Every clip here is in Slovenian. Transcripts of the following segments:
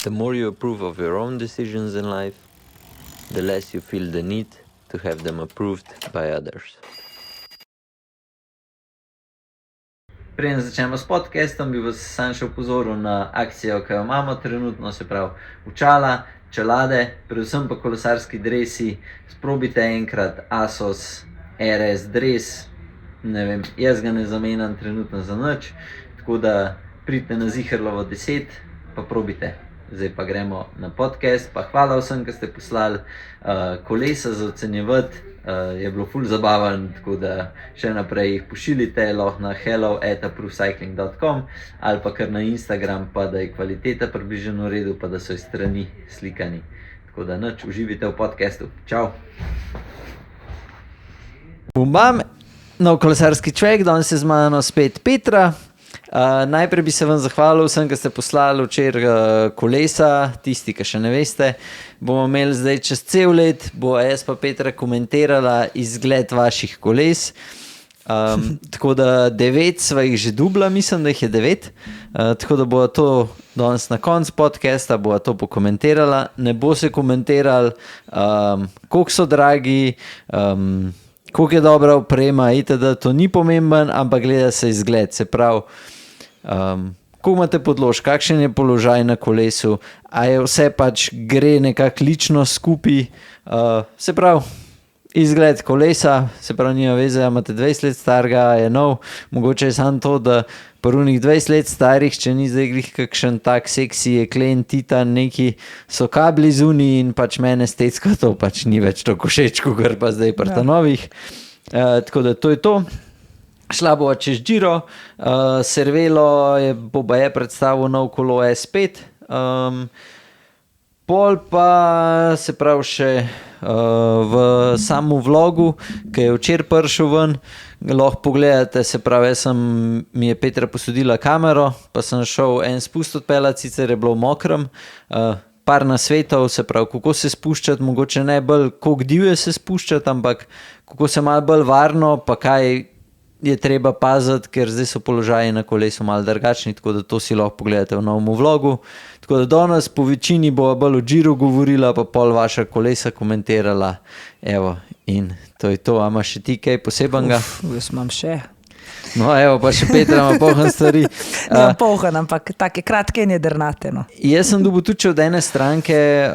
The more you approve of your own decisions in life, the less you feel the need to have them approved by others. Preden začnemo s podcastom, bi vas sam še opozoril na akcijo, ki jo imamo trenutno, se pravi očala, čelade, predvsem pa kolesarski dresi. Sprobite enkrat Asos RS dres, ne vem, jaz ga ne zamenjam trenutno za nič, tako da pridite na Ziherlovo 10, pa probite. Zdaj pa gremo na podcast, pa hvala vsem, ki ste poslali kolesa za ocenjevati. Je bilo ful zabaven, tako da še naprej jih pošiljite, lahko na hello@approvecycling.com ali pa kar na Instagram, pa da je kvaliteta približno v redu, pa da so iz strani slikani. Tako da nič, uživite v podcastu. Čau! Bumam, nov kolesarski človek, danes je z mano spet Petra. Najprej bi se vam zahvalil vsem, ki ste poslali včeraj kolesa, tisti, ki še ne veste. Bomo imeli zdaj čez cel let, bo jaz pa Petra komentirala izgled vaših koles. Tako da 9 sva jih že dubla, mislim, da jih je 9. Tako da bo to danes na koncu podcasta, bo to pokomentirala. Ne bo se komentirali, koliko so dragi, koliko je dobra oprema, itd. To ni pomemben, ampak gleda se izgled, se pravi, koliko imate podlož, kakšen je položaj na kolesu, a je vse pač gre nekako lično skupaj, se pravi, izgled kolesa, se pravi, nima veze, imate 20 let starega, je nov, mogoče je samo to, da prvih 20 let starih, če ni zdaj glih kakšen tak seksi jeklen, titan, neki so kabli zunij in pač mene estetsko to pač ni več toliko všeč, kot pa zdaj pri novih. Tako da to je to. Šla bova čez Giro, Cervelo je predstavil nov kolo S5, pol pa se pravi še v samem vlogu, ki je včeraj prišel ven, lahko pogledate, se pravi, mi je Petra posodila kamero, pa sem šel en spust odpeljati, sicer je bilo v mokrem, par nasvetov, se pravi, kako se spuščati, mogoče ne bolj, koliko divje se spuščati, ampak kako se malo bolj varno, pa kaj je treba paziti, ker zdaj so položaji na kolesu malo drugačni, tako da to si lahko pogledate v novem vlogu. Tako da danes po večini bo bolj o Giru govorila, pa pol vaša kolesa komentirala. Evo, in to je to. A imaš še ti kaj posebenega? Jaz imam še. No, evo, pa še Petra ima polhan stvari. Nimam polhan, ampak take kratke in jedrnate. No. Jaz sem dobil tudi od ene stranke,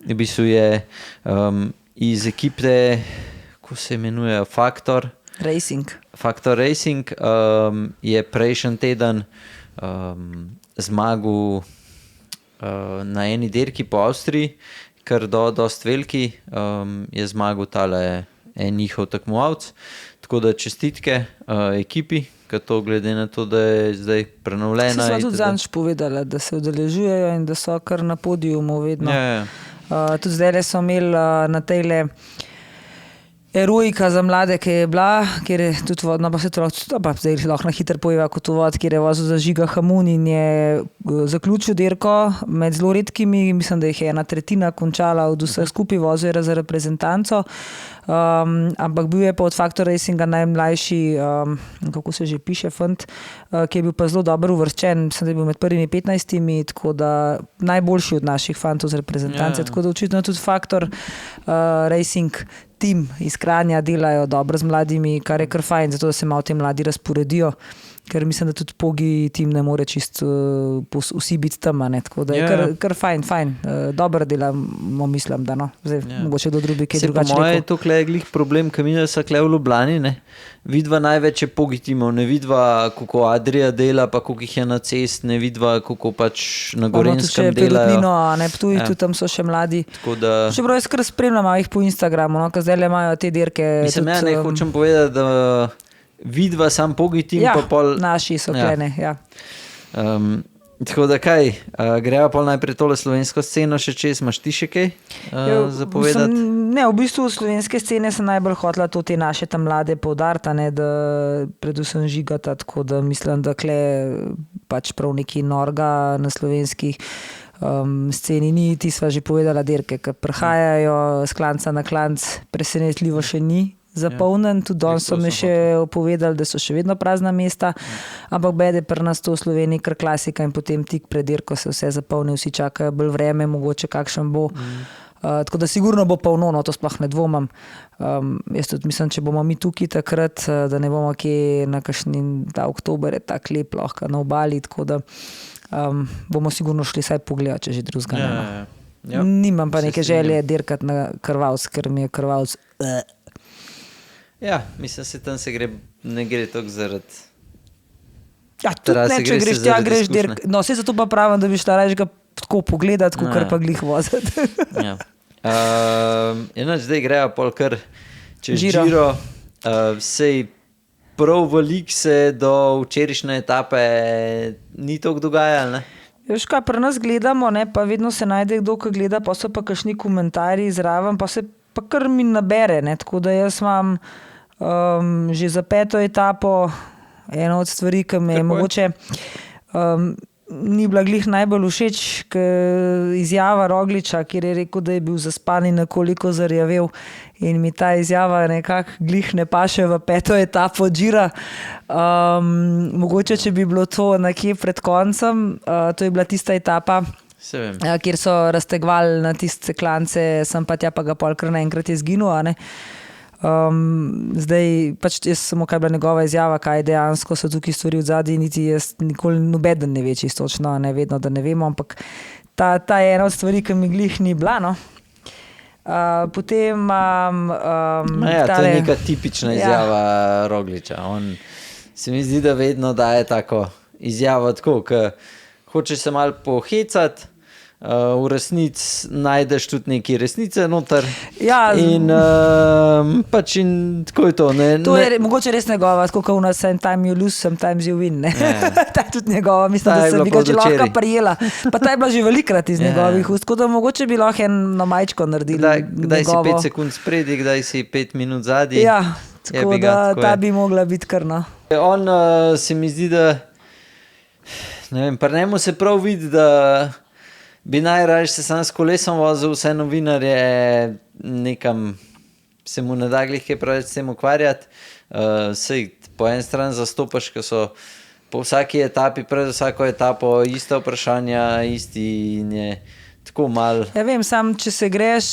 v bistvu je iz ekipe, ko se imenuje Factor Racing, je prejšnji teden zmagal na eni dirki po Avstriji, kar dost veliki, je zmagal tale en njihov tekmovalec, tako da čestitke ekipi, ker to glede na to, da je zdaj prenovljena. Se sva tudi zanj povedala, da se udeležujejo in da so kar na podiumu vedno. Ja. Tudi zdaj so imeli na tejle Erojika za mlade, ki je bila, kjer je tudi vodno, pa se to zdaj lahko na hitro pojeva kot uvod, kjer je vozil za Žiga Hamun in je zaključil dirko med zelo redkimi, mislim, da jih je 1/3 končala od vseh skupaj, vozil je za reprezentanco, ampak bil je pa od Factor Racinga najmlajši, kako se že piše, fant, ki je bil pa zelo dobro uvrščen, mislim, da je bil med prvimi 15, tako da najboljši od naših fantov z reprezentance, tako da očitno tudi Factor Racing tim iz Kranja delajo dobro z mladimi, kar je kar fajn, zato da se malo te mladi razporedijo, ker mislim, da tudi Pogi tim ne more čisto vsi biti tam, tako da je kar fajn, dobro delamo, mislim, da no. Zdaj, mogoče do drugi, kaj drugače rekel. Po moje je to glih problem, ki mi so v Ljubljani, ne? Vidva največ je Pogi timov, ne vidva, kako Adria dela, pa koliko jih je na cest, ne vidva, kako pač na Gorenjskem delajo. Ne, Ptuj, tudi tam so še mladi. Da... Še prav jaz kar spremljam jih po Instagramu, no, ker zdaj le imajo te dirke. Mislim, tudi, hočem povedati, da vidva sam Pogi tim, pa pol... naši so klene, Tako da kaj, greva pol najprej tole slovensko sceno še čez, imaš ti še kaj zapovedati? Ne, v bistvu slovenske scene sem najbolj hotela to te naše tam mlade poudarta, da predvsem Žigata, tako da mislim, da kle pač prav neki norga na slovenskih sceni ni, ti sva že povedala dirke, ki prihajajo s klanca na klanc, presenetljivo še ni, zapolnjen, tudi danes so mi še povedali, da so še vedno prazna mesta, ampak bede pri nas to v Sloveniji kar klasika in potem tik pred dirko se vse zapolni, vsi čakajo bolj vreme, mogoče kakšen bo. Tako da sigurno bo polno, no to sploh ne dvomam. Jaz tudi mislim, če bomo mi tukaj takrat, da ne bomo kje na kakšni, ta oktober je tak lep lahko na obali, tako da bomo sigurno šli saj pogledati, če že drugega nema. Ja. Nimam pa neke želje dirkati na Krvavc, ker mi je Krvavc. Ja, mislim, se tam ne gre toliko zaradi. Ja, tudi ne, če greš tja, greš dirkati. No, vse zato pa pravim, da bi šla raje ga tako pogledati, kot pa glih voziti. Ja. Enač zdaj grejo pol kar čez Giro. Sej prav veliko se do včerajšnje etape ni toliko dogajalo, ne? Veš kaj, pri nas gledamo, ne, pa vedno se najde kdo, ki gleda, pa so pa kakšni komentarji zraven, pa se pa kar mi nabere, ne, tako da jaz imam že za 5. etapo eno od stvari, ki me je mogoče ni bila glih najbolj všeč, izjava Rogliča, kjer je rekel, da je bil zaspan in nekoliko zarjavel in mi ta izjava nekako glih ne paše v 5. etapo Gira. Mogoče, če bi bilo to nekje pred koncem, to je bila tista etapa, kjer so raztegovali na tiste klance, sem pa tja pa ga pol kar naenkrat je zginil, a ne. Zdaj pač jaz samo kaj bila njegova izjava, kaj dejansko so tukaj stvari v zadnji, niti jaz nikoli nobeden ne ve čisto točno, ne vedno, da ne vemo, ampak ta je ena od stvari, ki mi glih ni bila, no. Potem imam to je neka tipična izjava Rogliča. On se mi zdi, da vedno daje tako izjavo tako, ki hoče se malo pohecati, v resnici najdeš tudi neki resnice noter. Ja, in pač in tako je to. To je mogoče res njegova, tako kot v nas sometimes you lose, sometimes you win. Ta je tudi njegova, mislim, da se bi ga že lahko prijela. Pa ta je bila že velikrat iz njegovih ust, tako da mogoče bi lahko eno majčko naredili. Kdaj si 5 sekund spredi, kdaj si 5 minut zadnji. Ja, tako da ta bi mogla biti krna. On se mi zdi, da ne vem, pa njemu se prav vidi, da bi najraje se sam s kolesom vozil, vse novinarje nekam se mu ne da glih kaj preveč s tem ukvarjati. Sej po en stran zastopaš, ko so po vsaki etapi, pred vsako etapo ista vprašanja, isti in je tako malo. Ja vem, sam če se greš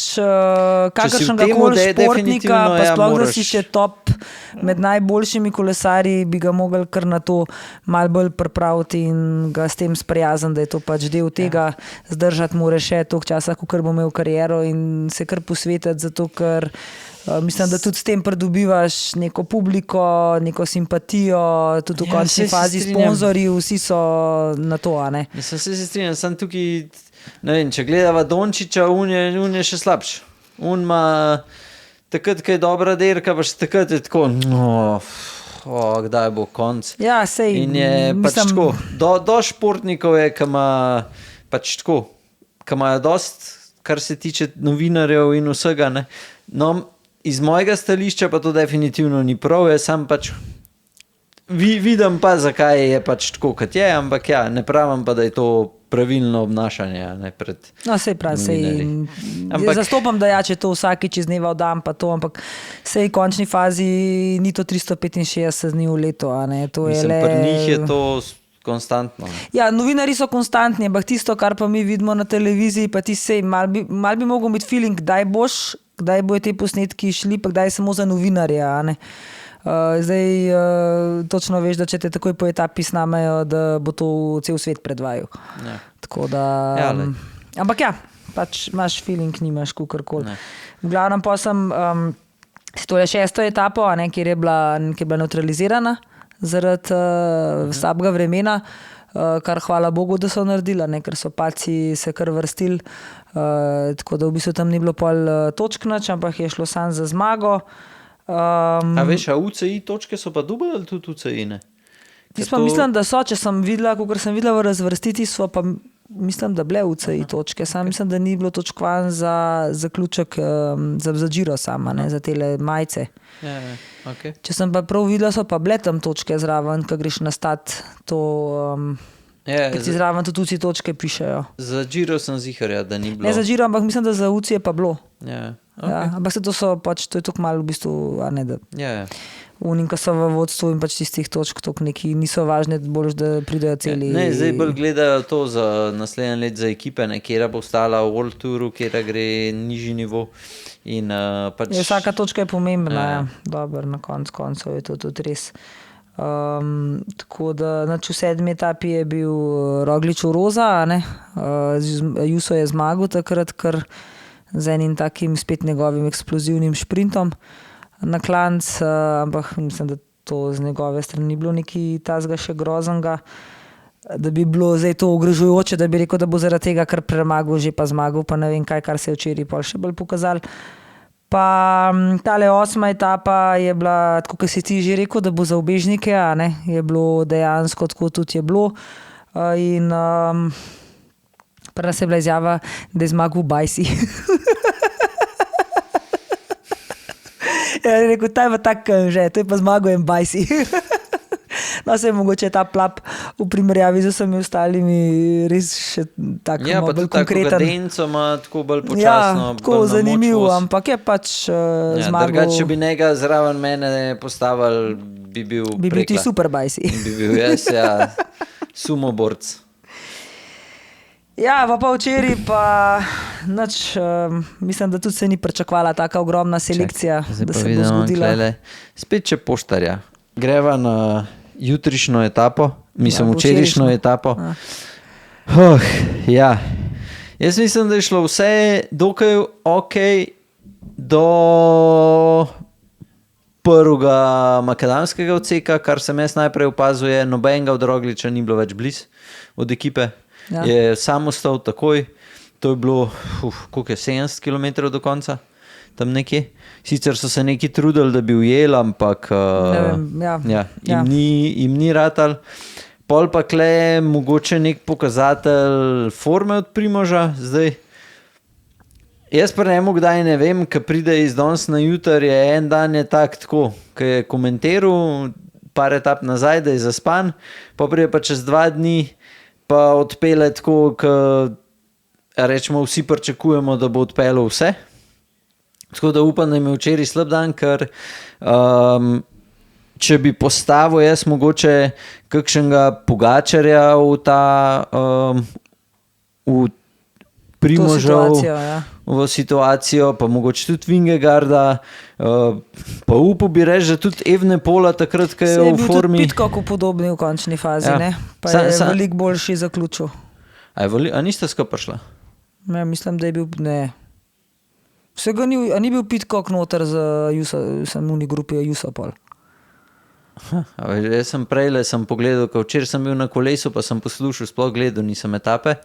kakršnega koli športnika, pa sploh da si še top med najboljšimi kolesarji, bi ga mogli kar na to malo bolj pripraviti in ga s tem sprijazen, da je to pač del tega, zdržati mora še toliko časa, kakor bo imel kariero in se kar posvetiti, zato ker mislim, da tudi s tem pridobivaš neko publiko, neko simpatijo, tudi v končni fazi sponzorji, vsi so na to, a ne? Mislim, se strinjam, sem tukaj, ne vem, če gledava Dončića, un je še slabš. Un ima takrat, ko je dobra derka, pa še takrat je tako, kdaj bo konc. Ja, sej. In je pač tako, do športnikov je, ki ima pač tako, ki imajo dost, kar se tiče novinarjev in vsega, ne. No, iz mojega stališča pa to definitivno ni prav, jaz sam pač vidim pa, zakaj je pač tako, kot je, ampak ja, ne pravim pa, da je to pravilno obnašanje, ne, pred no, sej prav, ampak zastopam, da ja, če to vsakič iz dneva v dan, pa to, ampak sej v končni fazi ni to 365 dni v leto, a ne, to je le... Pri njih je to konstantno. Ja, novinari so konstantni, ampak tisto, kar pa mi vidimo na televiziji, pa ti sej, mal bi mogel imeti feeling, kdaj bojo te posnetki šli, pa kdaj samo za novinarja, a ne. Zdaj točno veš, da če te takoj po etapi snamajo, da bo to cel svet predvajal. Ja. Tako da... Ja, ampak ja, pač imaš feeling, nimaš kakorkoli. V glavnem pa sem tole 6. etapo, a ne, kjer je bila neutralizirana zaradi slabega vremena, kar hvala Bogu, da so naredila, ne, ker so paci se kar vrstili, tako da v bistvu tam ni bilo pol točk nič, ampak je šlo samo za zmago. A veš, a UCI točke so pa dubali ali tudi UCI, ne? Mislim, da so, če sem videla, kakor sem videla v razvrstiti, so pa mislim, da bile UCI točke, sam mislim, da ni bilo točkovan za zaključek za Giro sama, ne, za tele majce. Ja, okay. Če sem pa prav videla, so pa bile tam točke zraven, ko greš na stat, to, ker ti zraven tudi UCI točke pišejo. Za Giro sem ziharja, da ni bilo. Ne za Giro, ampak mislim, da za UCI je pa bilo. Ja, Ja, ampak se to so pač, to je tako malo v bistvu, a ne da. Ja. Unim, ko so v vodstvu in pač tistih točk tok neki niso važne, bolj, da pridejo celi. Ne, zdaj bolj gledajo to za naslednje let za ekipe, kjera bo ostala v World Touru, kjera gre nižji nivo. In, pač... Vsaka točka je pomembna, ja. Dobro, na koncu je to tudi res. Tako da v 7. etapi je bil Roglič Roza, ne? Juso je zmagal takrat, kar z enim takim spet njegovim eksplozivnim šprintom na klanc, ampak mislim, da to z njegove strani ni bilo nekaj tazga še groznega, da bi bilo zdaj to ogrožujoče, da bi rekel, da bo zaradi tega kar premagal, že pa zmagal, pa ne vem kaj, kar se je včeraj pol še bolj pokazal. Pa tale 8. etapa je bila, tako kot si ti že rekel, da bo za ubežnike, a ne, je bilo dejansko tako tudi je bilo in prva se je bila izjava, da je zmagal Bajsi. Ja, rekel, ta je pa tak že, to je pa zmagal en Bajsi. No, se je mogoče ta plap v primerjavi z vsemi ostalimi res še tako ja, bolj konkreten. Ja, pa tudi tako kadenco ima tako bolj počasno. Ja, tako zanimiv, ampak je pač zmagal. Drugače, če bi njega zraven mene postavili, bi bil Bi bil ti super Bajsi. Bi bil jaz, ja, sumoborc. Ja, pa včeraj pa nič, mislim, da tudi se ni pričakovala taka ogromna selekcija, da se bo zgodila. Spet če poštarja. Greva na jutrišnjo etapo, mislim včerajšnjo etapo. Ja. Jaz mislim, da je šlo vse dokaj ok do prvega makadamskega odseka, kar sem jaz najprej opazuje, nobenega od Rogliča ni bilo več blizu od ekipe. Ja. Je sam ostal takoj, to je bilo koliko je, 70 km do konca, tam nekje. Sicer so se neki trudili, da bi ujeli, ampak jim ni ratal. Pol pa kle mogoče nek pokazatelj forme od Primoža. Zdaj, jaz pa kdaj ne vem, ko pride iz danes na jutr, je en dan je tako, ko je komentiral par etap nazaj, da je zaspan, pa pride pa čez 2 dni pa odpele tako, ko rečemo vsi pričakujemo, da bo odpeljal vse. Tako da upam, da je imel včeraj slab dan, ker če bi postavil jaz mogoče kakšnega Pogačarja v Primožov v situacijo, pa mogoče tudi Vingegaarda, pa upal bi reči, da tudi Evenepola takrat, ko je v formi. Se je bil tudi Pidcock podobni v končni fazi, ne? Pa je veliko boljši zaključil. A niste skupaj prišla? Ja, mislim, da je bil, ne. Vsega ni bil Pidcock noter za Uni grupi Jusapol. Jaz sem sem pogledal, ko včeraj sem bil na kolesu, pa sem poslušal, sploh gledal, nisem etape,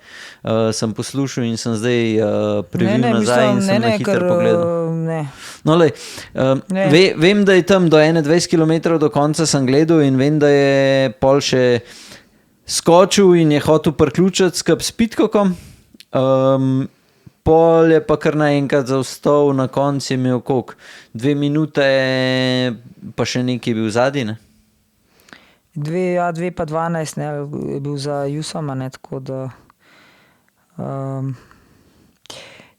sem poslušal in sem zdaj previl nazaj in sem na hitro pogledal. No, lej, vem, da je tam do 21 km do konca sem gledal in vem, da je pol še skočil in je hotel priključiti skupaj s Pidcockom. Pol je pa kar naenkrat zaostal, na koncu je imel koliko? 2 minute, pa še nekaj bil zadnji, ne? 2 pa 12, ne, je bil za Jusama, ne, tako da...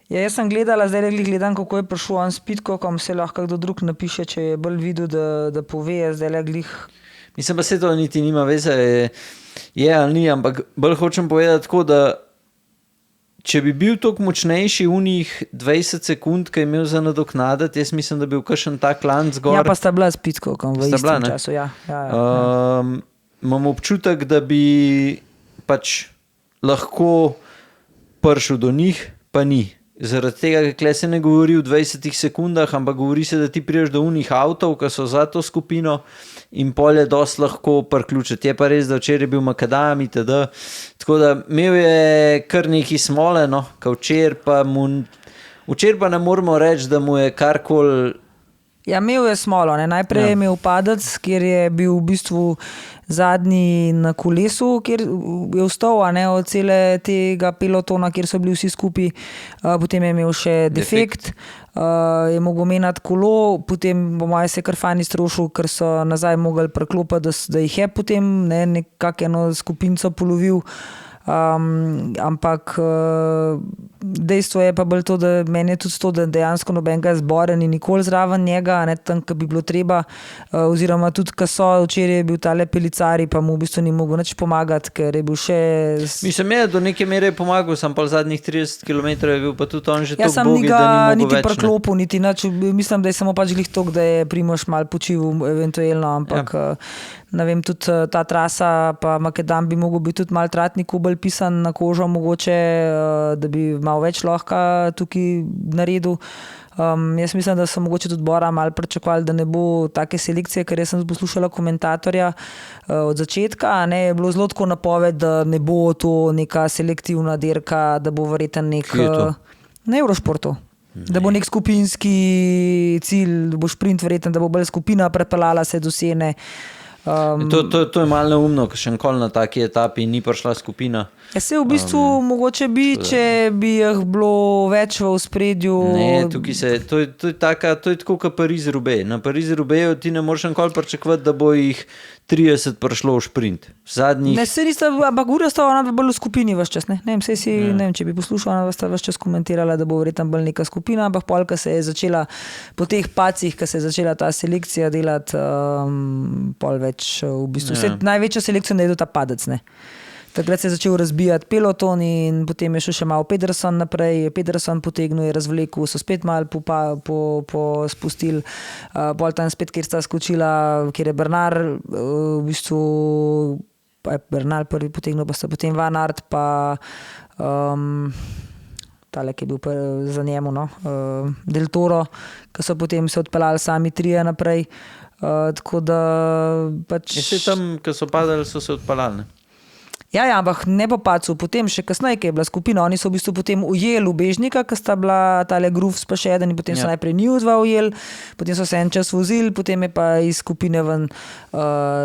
Ja, jaz sem gledala, zdaj gledam, kako je prišel on s Pidcockom, se lahko kdo drug napiše, če je bolj videl, da pove, zdaj glih... Mislim pa se to niti nima veze, je ali ni, ampak bolj hočem povedati tako, da če bi bil toliko močnejši unih 20 sekund, ki je imel za nadoknadati, jaz mislim, da bi bil kakšen tak lanc gor. Ja, pa sta bila s Pidcockom v istem času, ja. Imam občutek, da bi pač lahko prišel do njih, pa ni. Zaradi tega, ker se ne govori v 20 sekundah, ampak govori se, da ti priješ do unih avtov, ki so za to skupino in pol je dosti lahko priključiti. Je pa res, da včeraj je bil makadam itd. Tako da imel je kar neki smole, no, ka včeraj pa ne moramo reči, da mu je karkoli... Ja, imel je smolo, ne. Najprej je imel padec, kjer je bil v bistvu zadnji na kolesu, kjer je vstal, ne, od cele tega pelotona, kjer so bili vsi skupaj, potem je imel še defekt. Je mogel menjati kolo, potem po moje se kar fajn iztrošil, ker so nazaj mogli preklopiti, da jih je potem nekako eno skupinco polovil. ampak dejstvo je pa bolj to, da meni je tudi to, da dejansko nobenega zbora ni nikoli zraven njega, ne tam, ko bi bilo treba, oziroma tudi, ko so včeraj je bil tale Pelicari, pa mu v bistvu ni mogel nič pomagati, ker je bil še... Mislim, do neke mere je pomagal, sem pa zadnjih 30 km je bil pa tudi on že ja, toliko bogi, da ni mogel niti več. preklopil, niti nič. Mislim, da je samo pač glih tok, da je Primož malo počival eventuelno, ampak ne vem, tudi ta trasa pa Makedan bi mogel biti tudi malo tratni kubelj pisan na kožo mogoče, da bi malo več lahko tukaj naredil. Jaz mislim, da so mogoče tudi Bora malo pričakovali, da ne bo take selekcije, ker jaz sem poslušala komentatorja od začetka, ne, je bilo zelo tako napoved, da ne bo to neka selektivna dirka, da bo verjetno nek na Eurošportu. Da bo nek skupinski cilj, bo šprint verjetno, da bo bolj skupina prepeljala se do Sene. To je malo neumno, ker še nikoli na taki etapi ni prišla skupina. Ja, se v bistvu mogoče bi, če bi jih bilo več v ospredju. Ne, tukaj se, to je tako kot Pariz-Roubaix. Na Pariz-Roubaixu ti ne moreš nikoli pričakovati, da bo jih 30 prišlo v šprint. Zadnjih... Ne, se nista, ampak ura sta ona bolj v skupini vaš čas, ne? Ne vem, če bi poslušala, ona sta vaš čas komentirala, da bo verjetno bolj neka skupina, ampak polka se je začela po teh pacih, ko se je začela ta selekcija delati, pol več v bistvu. Največja selekcija naredil ta padec, ne? Takrat se je začel razbijati peloton in potem je šel še malo Pedersen naprej, Pedersen potegnil, je razvlekel, so spet malo spustili, bolj tam spet, kjer sta skočila, kjer je Bernal, v bistvu Bernal prvi potegnil, pa sta potem Van Aert, pa tale, ki je bil za njemu, no, Del Toro, ki so potem se odpeljali sami trije naprej, tako da pač... Vse tam, ki so padali, so se odpeljali, ne? Ja, ampak ne po pacu, potem še kasneje, ki je bila skupina, oni so v bistvu potem ujeli ubežnika, ki sta bila tale Grooves pa še eden in potem so najprej njiju dva ujeli, potem so se en čas vozili, potem je pa iz skupine ven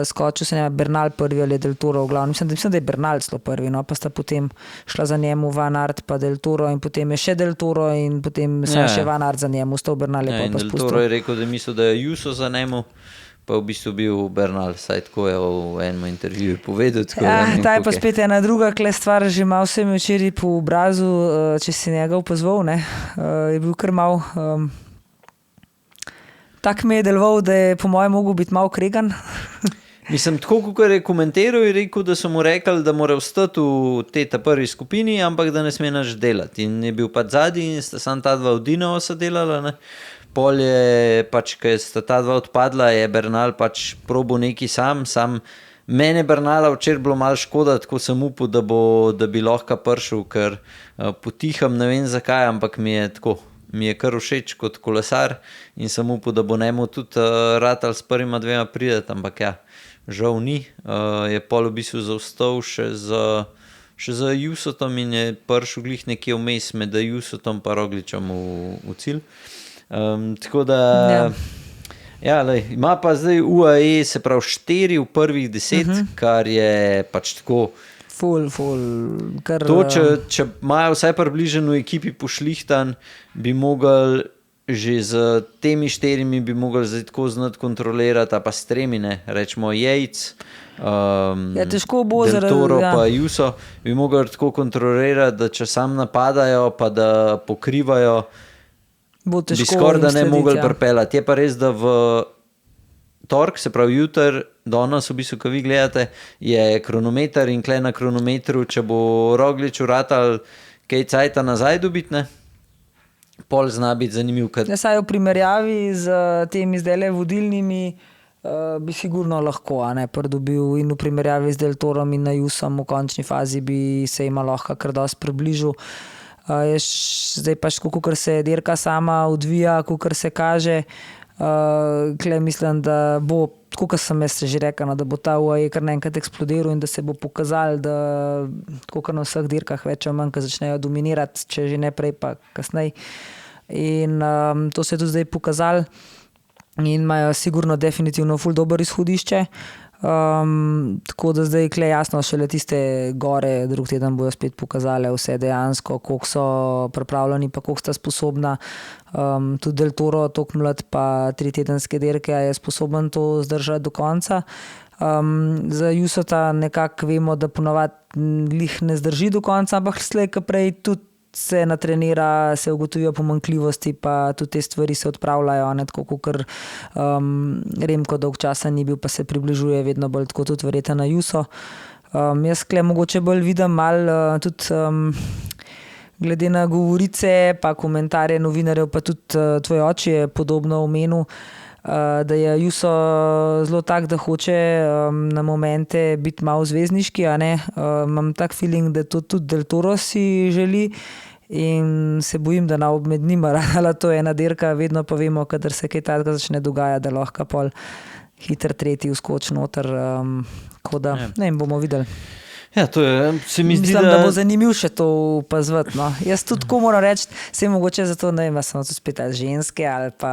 skočil se ne Bernal prvi ali Del Toro v glavnem. Mislim, da je Bernal celo prvi, no, pa sta potem šla za njemu Van Aert pa Del Toro in potem je še Del Toro in potem še Van Aert za njemu, stal Bernal je pa spustil. Del Toro je rekel, da mislil, da je Juso za njemu. Pa v bistvu bil Bernal, saj tako je v enem intervjuju povedal. Ta je pa spet ena druga stvar, že malo se mi včeraj po obrazu, če si njega opazval, ne, je bil kar malo, tak me je deloval, da je po mojem mogel biti malo kregan. Mislim, tako kot je komentiral, je rekel, da so mu rekli, da mora ostati v tej prvi skupini, ampak da ne sme nič delati. In je bil pa zadnji in sta sam ta dva v Dinamo se delala, ne. Pol je pač, ko sta ta dva odpadla, je Bernal pač probil neki sam. Mene Bernala včeraj bilo malo škoda, tako sem upal, da bi lahko prišel, ker potiham, ne vem zakaj, ampak mi je kar všeč kot kolesar in sem upal, da bo njemu tudi ratal s prvima dvema prideti, ampak ja, žal ni. Je pol v bistvu zaostal še za Jusotom in je prišel glih nekje vmes med Jusotom pa Rogličem v cilj. Tako da ima pa zdaj UAE, se pravi 4 v prvih 10, kar je pač tako ful kar... To, če imajo vsaj približeno ekipi pošlihtan, bi mogli že z temi 4 bi mogli zdaj tako znati kontrolirati, a pa s 3, ne, rečemo Yates, težko bo Del Toro pa Juso, bi mogli tako kontrolirati, da če sam napadajo pa da pokrivajo, bi skoraj da ne mogli pripeljati. Je pa res, da v tork, se pravi jutr, danes v bistvu, ko vi gledate, je kronometer in kle na kronometru, če bo Roglič uratal kaj cajta nazaj dobiti, ne? Pol zna biti zanimiv. Saj v primerjavi z temi zdajle vodilnimi bi sigurno lahko pridobil in v primerjavi z Del Torom in na Jusom v končni fazi bi se ima lahko kar dosti približil. Zdaj pač, kakor se dirka sama odvija, kakor se kaže, kle mislim, da bo, tako kot sem jaz že rekel, da bo ta UAE kar naenkrat eksplodiral in da se bo pokazal, da tako na vseh dirkah več ali manj, ko začnejo dominirati, če že ne prej pa kasneje. In to se je tudi zdaj pokazal in imajo sigurno definitivno ful dober izhodišče. Tako da zdaj kle jasno, šele tiste gore drug teden bojo spet pokazale vse dejansko, koliko so pripravljeni pa koliko sta sposobna. Tudi Del Toro, toliko mlad pa 3 tedenske dirke je sposoben to zdržati do konca. Za Jusota nekako vemo, da ponovadi glih ne zdrži do konca, ampak slej, ko prej tudi se natrenira, se ugotovijo pomanjkljivosti, pa tudi te stvari se odpravljajo, ne, tako kot Remko dolg časa ni bil, pa se približuje vedno bolj, tako tudi verjetno na Juso. Jaz kle mogoče bolj vidim malo tudi glede na govorice pa komentarje novinarjev, pa tudi tvoj oči je podobno omenil, da je Juso zelo tak, da hoče na momente biti malo zvezdniški, a ne. Imam tak feeling, da to tudi Del Toro si želi in se bojim, da med njima radala to ena dirka, vedno pa vemo, kadar se kaj takega začne dogaja, da lahko pol hiter tretji vskoč noter, tako da ne bomo videli. Ja, to je, se mi zdi, mislim, da bo zanimiv še to opazovati, no. Jaz tudi tako moram reči, vse mogoče zato, ne vem, sem tudi spet ženske ali pa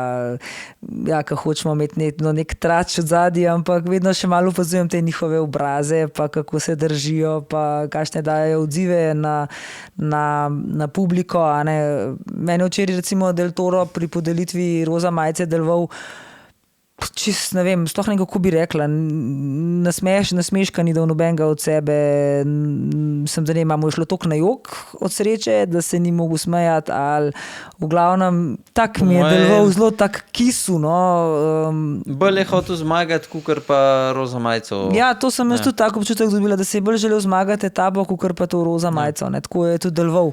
ja, ko hočemo imeti nek trač od zadnji, ampak vedno še malo opazujem te njihove obraze, pa kako se držijo, pa kakšne dajo odzive na publiko, a ne. Mene včeraj recimo Del Toro pri podelitvi roza majice deloval čist, ne vem, sploh ne kako bi rekla, nasmeška ni dal nobenega od sebe, sem da ne, mu je šlo toliko na jok od sreče, da se ni mogel smejati, ali v glavnem, tak mi je deloval zelo tak kisu, no. Bolj je hotel zmagati, kakor pa roza majico. Ja, to sem jaz tudi tako občutek dobila, da se je bolj želel zmagati etapo, kakor pa to roza majico, ne, tako je tudi deloval.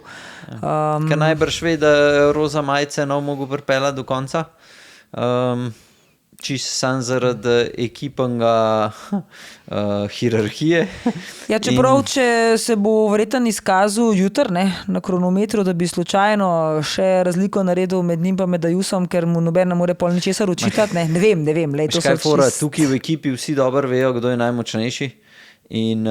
Ker najbrž ve, da roza majice ne bo mogel pripeljati do konca. Čisto sam zaradi ekipnega hierarhije. Ja, čeprav, če se bo verjetno izkazal jutri, ne, na kronometru, da bi slučajno še razliko naredil med njim pa med Ajusom, ker mu noben ne more pol ničesar očitati, ne vem. Lej, to tukaj v ekipi vsi dobro vejo, kdo je najmočnejši. In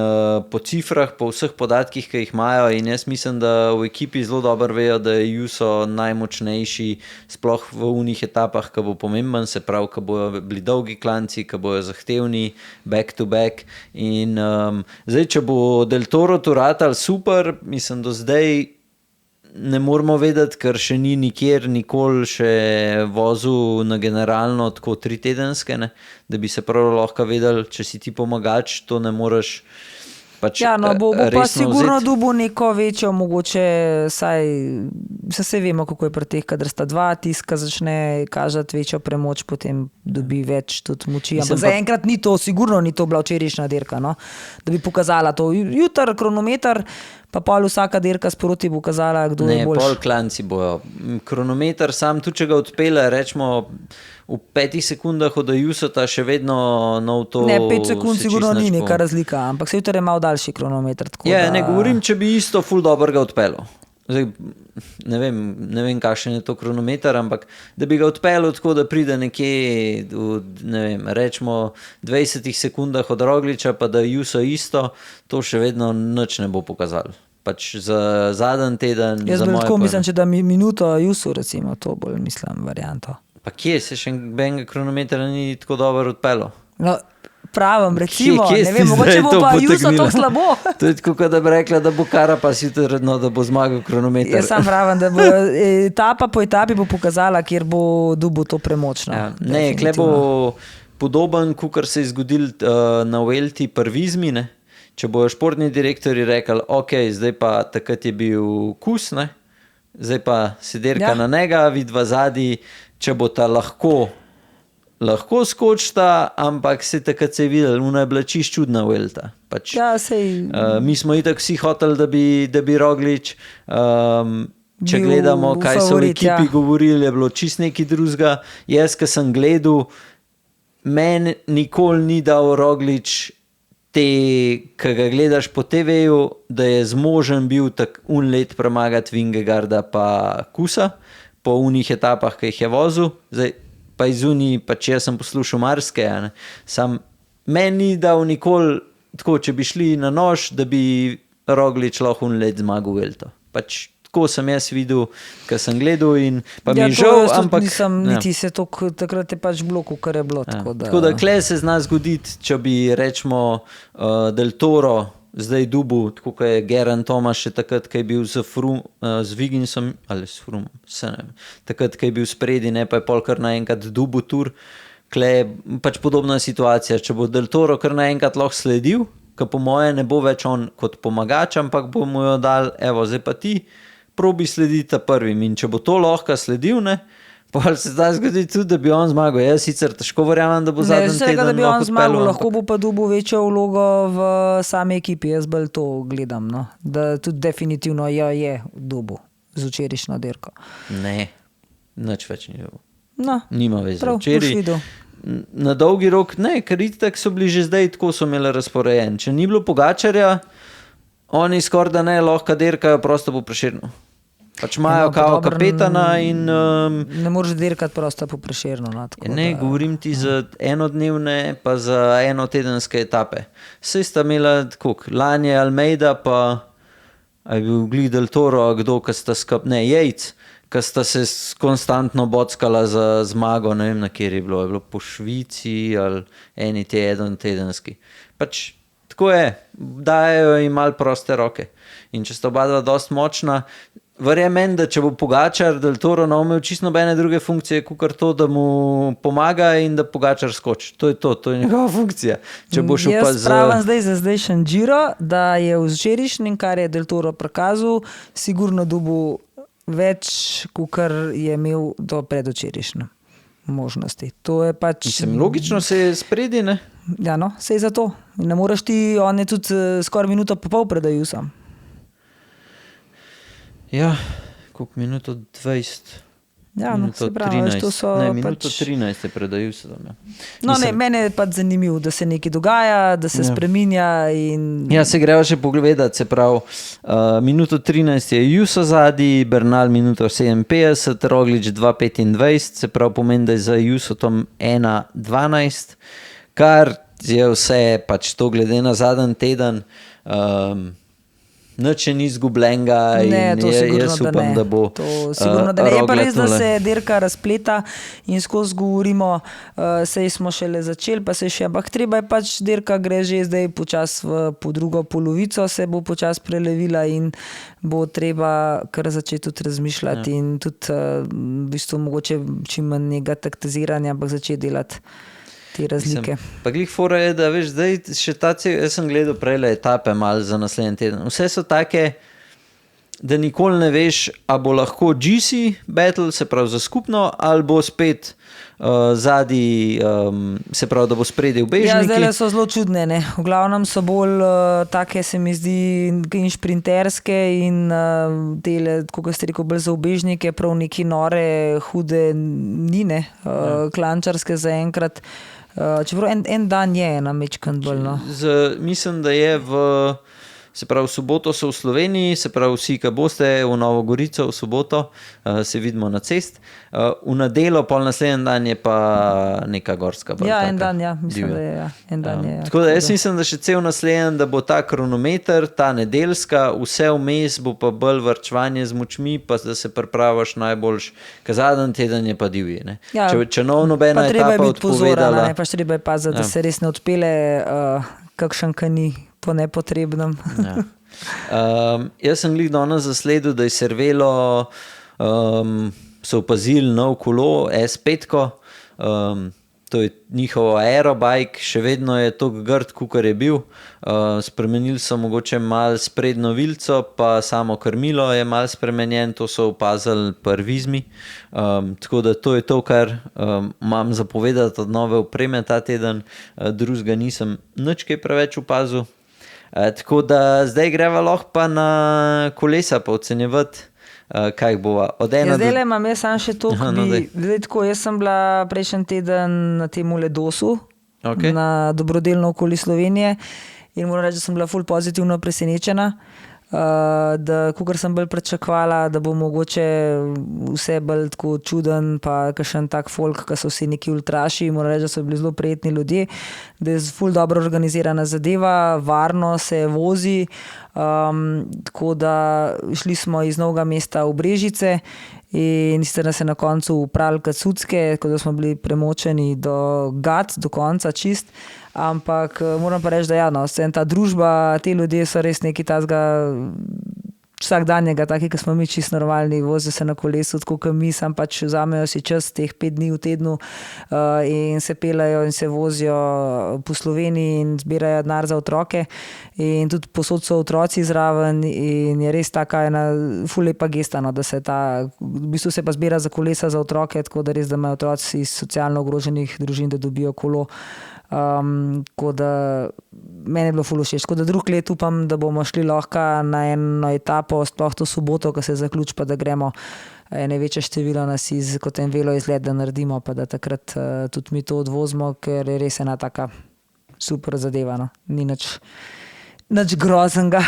po cifrah, po vseh podatkih, ki jih imajo, in jaz mislim, da v ekipi zelo dobro vejo, da je Juso najmočnejši, sploh v unih etapah, ki bo pomemben, se pravi, ki bojo bili dolgi klanci, ki bojo zahtevni, back to back. In zdaj, če bo Del Toro to ratal super, mislim, do zdaj ne moramo vedeti, ker še ni nikjer nikoli še vozil na generalno tako 3 tedenske, ne? Da bi se prav lahko vedeli, če si ti pomagač, to ne moreš pač ja, no, bo pa sigurno vzeti. dobil neko večjo, mogoče, se vemo, kako je pri teh, kadar sta dva, tiska začne kažati večjo premoč, potem dobi več tudi moči. Ampak zaenkrat ni to, sigurno ni to bila včerajšnja dirka, no? Da bi pokazala to. Jutri kronometer, pa pol vsaka dirka sproti bo kazala, kdo je boljši. Ne, pol klanci bojo. Kronometer sam, tudi če ga odpele, rečemo v 5 sekundah od Ajusota še vedno nov to... Ne, 5 sekund sigurno ni neka razlika, ampak se jutri je malo daljši kronometer. Ja, ne govorim, če bi isto ful dobro ga odpelo. Zdaj, ne vem, kakšen je to kronometer, ampak da bi ga odpeljal tako, da pride nekje v, ne vem, rečemo 20 sekundah od Rogliča, pa da Juso isto, to še vedno nič ne bo pokazalo. Pač za zadnji teden... Jaz bolj tako mislim, če da minuto Juso, recimo, to bolj mislim varianto. Pa kje se še benga kronometra ni tako dobro odpeljal? No, pravim, recimo, ne vem, mogoče bo pa Juso to slabo. To je tako, da bi rekla, da bo Carapaz jutri, da bo zmagal kronometer. Jaz sam pravim, da bo etapa po etapi bo pokazala, kjer bo dobil to premočno. Ja, ne, kle bo podoben, kakor se je zgodil na Vuelti pri Vizmi, ne? Če bojo športni direktori rekli, ok, zdaj pa takrat je bil Kus, ne? Zdaj pa se derka na njega, vidva zadnji, če bo ta lahko skočita, ampak se takrat se je videl, ona je bila čist čudna Vuelta. Pač, ja, sej... mi smo itak vsi hoteli, da bi Roglič, če gledamo, kaj so v ekipi govorili, je bilo čist nekaj drugega. Jaz, ki sem gledal, meni nikoli ni dal Roglič ki ga gledaš po TV-ju, da je zmožen bil un let premagati Vingegaarda pa Kusa po unih etapah, ki jih je vozil. Zdaj, pa iz unih, pač jaz sem poslušal marske, sam meni ni dal nikoli tako, če bi šli na nož, da bi Roglič lahko un let zmagal Vuelto. Pač tako sem jaz videl, ker sem gledal in pa mi je žal, ampak... Nisem niti se to, takrat je pač bilo, kar je bilo. Ja. Tako da kle se zna zgoditi, če bi rečemo Del Toro zdaj dubu, tako kot je Geraint Thomas še takrat, ko je bil z Wigginsom, ali s Frumom, takrat, ko je bil spredi, ne, pa je pol kar naenkrat dubu tur, kle pač podobna situacija. Če bo Del Toro kar naenkrat lahko sledil, ki po moje ne bo več on kot pomagač, ampak bo mu jo dal, evo, zdaj pa ti probi slediti prvim. In če bo to lahko sledil, ne, pa se zdaj zgodi tudi, da bi on zmagal. Jaz sicer težko verjamem, da bo zadnji teden da bi on zmagal, odpeljal, lahko bo pa dobil večjo vlogo v sami ekipi. Jaz bolj to gledam, no. Da tudi definitivno je dobil z včerajšnjo dirko. Ne, nič več ni dobil. No, Nima veze. prav, boš videl. Na dolgi rok ne, ker itak so bili že zdaj, tako so imeli razporejen. Če ni bilo Pogačarja, oni skoraj da ne lahko dirkajo prosto po Prešernu. Pač imajo kao kapetana in... ne moreš dirkati prosto po Prešernu. No, ne, govorim ti za enodnevne pa za enotedenske etape. Saj sta imela, koliko, lani Almeida pa je bil glih Del Toro, kdo, ki sta Yates, ki sta se konstantno bockala za zmago, ne vem, na kjer je bilo po Švici ali eni eden tedenski. Pač tako je, dajo jim malo proste roke. In če sta oba dva dost močna, verjamem, da če bo Pogačar Del Toro naumel čisto nobene druge funkcije, kakor to, da mu pomaga in da Pogačar skoči. To je njegova funkcija. Če bo šel pa Jaz pravim zdaj za zdajšen Giro, da je v včerajšnjem, kar je Del Toro prikazal, sigurno dobil več, kakor je imel do predvčerajšnje možnosti. To je pač... Mislim, logično se je spredi, ne? Ja, no, sej za to. Ne moreš ti, on je tudi skoraj minuto pa pol predajil sam. Ja, koliko minuto 20? Ja, no, se pravi, to so ne, minuto pač... 13 je predajil se tam, ja. No, ne, mene je pač zanimivo, da se nekaj dogaja, da se spreminja in... Ja, se greva še pogledati, se pravi, minuto 13 je Juso zadnji, Bernal minuto 57, Roglič 2:25, se pravi pomeni, da je za Juso tam 1:12, kar je vse, pač to glede na zadnji teden, nič ni izgubljenega in jaz upam, da bo sigurno, da ne. Je pa res, da se dirka razpleta in skozi govorimo, sej smo šele začeli, pa se še, ampak treba je pač, dirka gre že zdaj počas po drugo polovico, se bo počas prelevila in bo treba kar začeti tudi razmišljati in tudi v bistvu mogoče čim manj njega taktiziranja, ampak začeti delati te razlike. Pa glih fora je, da veš, zdaj še jaz sem gledal prejle etape malo za naslednji teden. Vse so take, da nikoli ne veš, a bo lahko GC battle, se pravi za skupno, ali bo spet zadnji, se pravi, da bo spredi ubežniki. Ja, zdaj so zelo čudne, ne. V glavnem so bolj take, se mi zdi, in šprinterske in tele, kako ste rekel, bolj za ubežnike, prav neki nore, hude ni, ne, klančarske zaenkrat. Čeprav en dan je na mečkan bolj, no. Mislim, da je se pravi, v soboto so v Sloveniji, se pravi, vsi, ki boste v Novo Gorico v soboto, se vidimo na cest. V nedeljo, pol naslednji dan je pa neka gorska bolj. Ja, en dan, ja, mislim, da je, ja. En dan je, ja. Tako da jaz mislim, da še cel naslednji, da bo ta kronometer, ta nedeljska, vse vmes bo pa bolj varčevanje z močmi, pa da se pripravaš najboljš, ker zadnji teden je pa divji, ne. Ja, če nobena etapa odpovedala. Pač treba je paziti, da se res ne odpele kakšen kani po nepotrebnem. Ja. Jaz sem glih danes zasledil, da je Cervelo so opazili nov kolo S5-ko, to je njihovo aerobike, še vedno je toliko grd, kakor je bil. Spremenili so mogoče malo sprednjo vilico, pa samo krmilo je malo spremenjen, to so opazili pri Vizmi. Tako da to je to, kar imam zapovedati od nove opreme ta teden, drugega nisem nič kaj preveč opazil. Tako da zdaj greva lahko pa na kolesa pa ocenjevati, kaj bova. Zdaj imam jaz sam še to, jaz sem bila prejšnji teden na temu Ledosu, na dobrodelno okoli Slovenije in moram reči, da sem bila ful pozitivno presenečena, da kakor sem bolj pričakovala, da bo mogoče vse bolj tako čuden, pa kakšen tak folk, ki so vsi neki ultraši, moram reči, da so bili zelo prijetni ljudje, da je ful dobro organizirana zadeva, varno se vozi, tako da šli smo iz Novega mesta v Brežice in sicer nas je na koncu upravili Kacucke, tako da smo bili premočeni do gat, do konca čist, ampak moram pa reči, da ja, no, ta družba, te ljudje so res neki tazga vsakdanjega, taki, ki smo mi čisto normalni, vozijo se na kolesu, tako kot mi, sam pač vzamejo si čas teh 5 dni v tednu in se pelajo in se vozijo po Sloveniji in zbirajo denar za otroke in tudi posod so otroci zraven in je res taka ena ful lepa gesta, no, da se v bistvu se pa zbira za kolesa za otroke, tako da res, da imajo otroci iz socialno ogroženih družin, da dobijo kolo. Tako da meni je bilo ful všeč, tako da drug let upam, da bomo šli lahko na eno etapo, sploh to soboto, ko se zaključi, pa da gremo največje število nas kot en velo izlet, da naredimo, pa da takrat tudi mi to odvozimo, ker je res ena taka super zadeva, no. Ni nič groznega.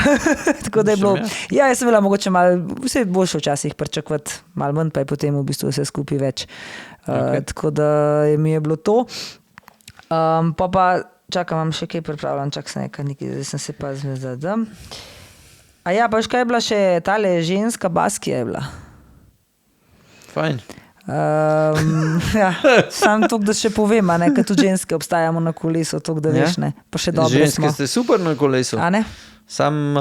Tako da je bilo, ja, jaz sem bila mogoče malo, vse boljše včasih pričakovati, malo manj, pa je potem v bistvu vse skupaj več. Tako da mi je bilo to. Pa čakam, imam še kaj pripravljam, nekaj, zdaj sem se pa zmedla. A ja, pa veš, kaj je bila še tale ženska baskija je bila. Fajn. Ja, sam toliko, da še povem, ne, ker tudi ženske obstajamo na kolesu, toliko, da veš, ne, pa še dobro ženske smo. ste super na kolesu. A ne? Sam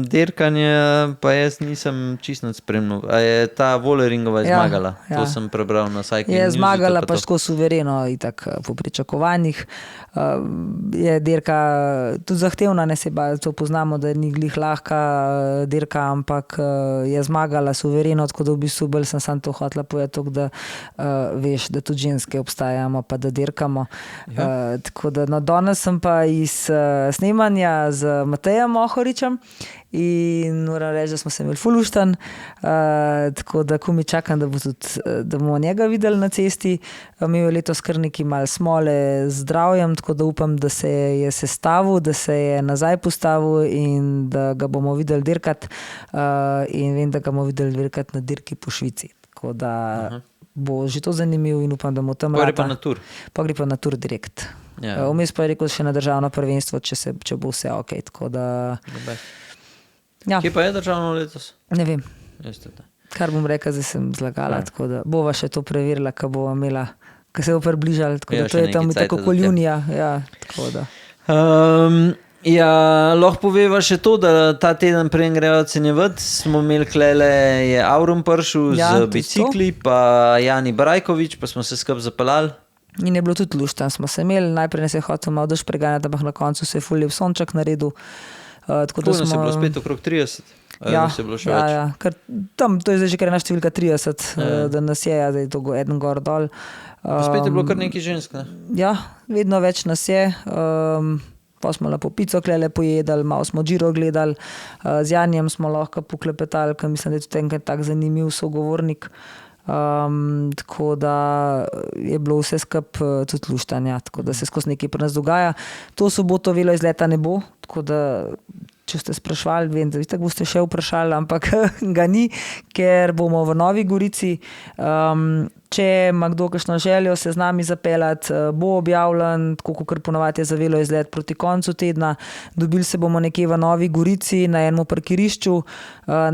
dirkanje, pa jaz nisem čisto spremljal. A je ta Volleringová zmagala? Ja. To sem prebral na Cycling Je Newsu, zmagala to pač tako suvereno, itak po pričakovanjih. Je dirka tudi zahtevna, ne se pa to poznamo, da ni glih lahka dirka, ampak je zmagala suvereno, tako da v bistvu bolj sem sam to hotela povedati, da veš, da tudi ženske obstajamo, pa da dirkamo. Tako da, no, danes sem pa iz snemanja z Matejem Mohoričem in moram reči, da smo se imeli ful luštan, tako da ko mi čakam, da bomo njega videli na cesti. Imel je letos kar nekaj malo smole z zdravjem, tako da upam, da se je sestavil, da se je nazaj postavil in da ga bomo videli dirkati in vem, da ga bomo videli dirkati na dirki po Švici. Tako da bo že to zanimiv in upam, da mu tam rata. Pa gre pa na Tour direkt. Ja. Vmes pa je rekel še na državno prvenstvo, če bo vse ok. Tako da... Ja. Kje pa je državno letos? Ne vem. Kar bom rekla, zdaj sem zlagala, tako da bova še to preverila, ko bova imela, ko se bo približala, tako da to je tam tako okoli junija. Ja, tako da. Ja, lahko poveva še to, da ta teden preden grejo ocenjevati, smo imeli klele, je Aurum prišel z bicikli, pa Jani Brajkovič, pa smo se skupaj zapeljali. In je bilo tudi luštan, smo se imeli, najprej se je hotel malo dež preganjati, ampak na koncu se je ful lep sonček naredil. Tako da smo... se je bilo spet okrog 30. Ja, ker tam, to je zdaj že kar ena številka 30, da nas je, zdaj to eden gor dol. Spet je bilo kar nekaj žensk, ne? Ja, vedno več nas je. Pa smo lepo pico klele pojedali, malo smo Giro gledali, z Janjem smo lahko poklepetali, ker mislim, da je tudi enkrat tak zanimiv sogovornik. Tako da je bilo vse skup tudi luštanja, tako da se skozi nekaj pri nas dogaja. To soboto velo izleta ne bo, tako da če ste sprašvali, vem, da tako boste še vprašali, ampak ga ni, ker bomo v Novi Gorici. Če ima kdo kakšno željo se z nami zapeljati, bo objavljen, tako kot ponavadi je za velo izlet proti koncu tedna. Dobili se bomo nekje v Novi Gorici na enem parkirišču.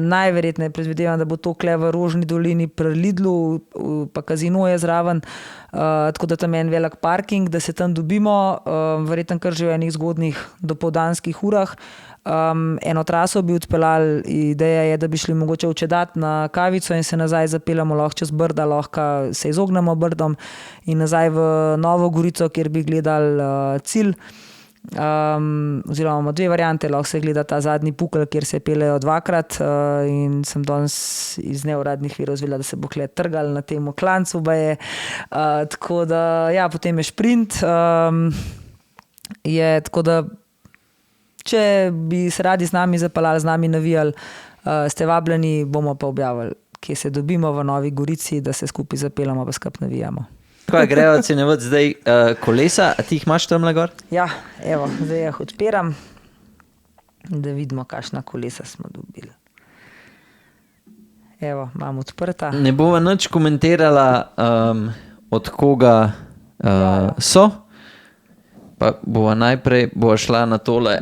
Najverjetneje predvidevam, da bo to kle v Rožni dolini pri Lidlu, pa Kazino je zraven, tako da tam je en velik parking, da se tam dobimo, verjetno kar že v enih zgodnih dopoldanskih urah. Eno traso bi odpeljali, ideja je, da bi šli mogoče v Čedat na kavico in se nazaj zapeljamo lahko čez Brda, lahko se izognemo Brdom in nazaj v Novo Gorico, kjer bi gledali cilj. Oziroma imamo dve variante, lahko se gleda ta zadnji Pukelj, kjer se peljejo dvakrat in sem danes iz neuradnih virov izvedela, da se bo kle trgal na tem klancu baje. Tako da, ja, potem je šprint. Tako da če bi se radi z nami zapeljali, z nami navijali, ste vabljeni, bomo pa objavili, kje se dobimo v Novi Gorici, da se skupaj zapeljamo, pa skupaj navijamo. Kaj grejo ocenjevati zdaj kolesa, a ti jih imaš tamle gor? Ja, evo, zdaj jih odpiram, da vidimo, kakšna kolesa smo dobili. Evo, imam odprta. Ne bova nič komentirala, od koga so, pa bova najprej šla na tole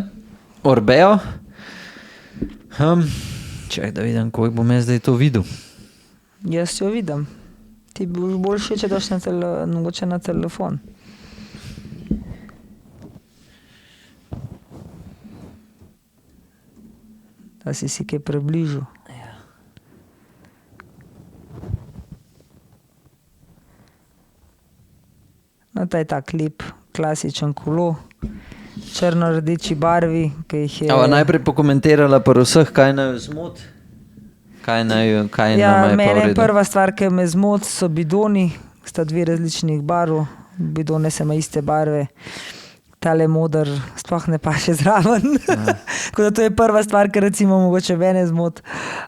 Orbeo. Čakaj, da vidim, koliko bom jaz zdaj to videl. Jaz jo vidim. Ti boš boljše, če daš mogoče na telefon. da si kaj približil. No, ta je tak lep, klasičen kolo, črno-rdeči barvi, ki jih je... Najprej pokomentirala pa vseh, kaj naj zmot. Kaj nam je mene prva stvar, ki me zmot, so bidoni, sta 2 različnih barv, bidone se ima iste barve, tale moder sploh ne paše zraven. Tako da to je prva stvar, ki recimo mogoče mene zmot.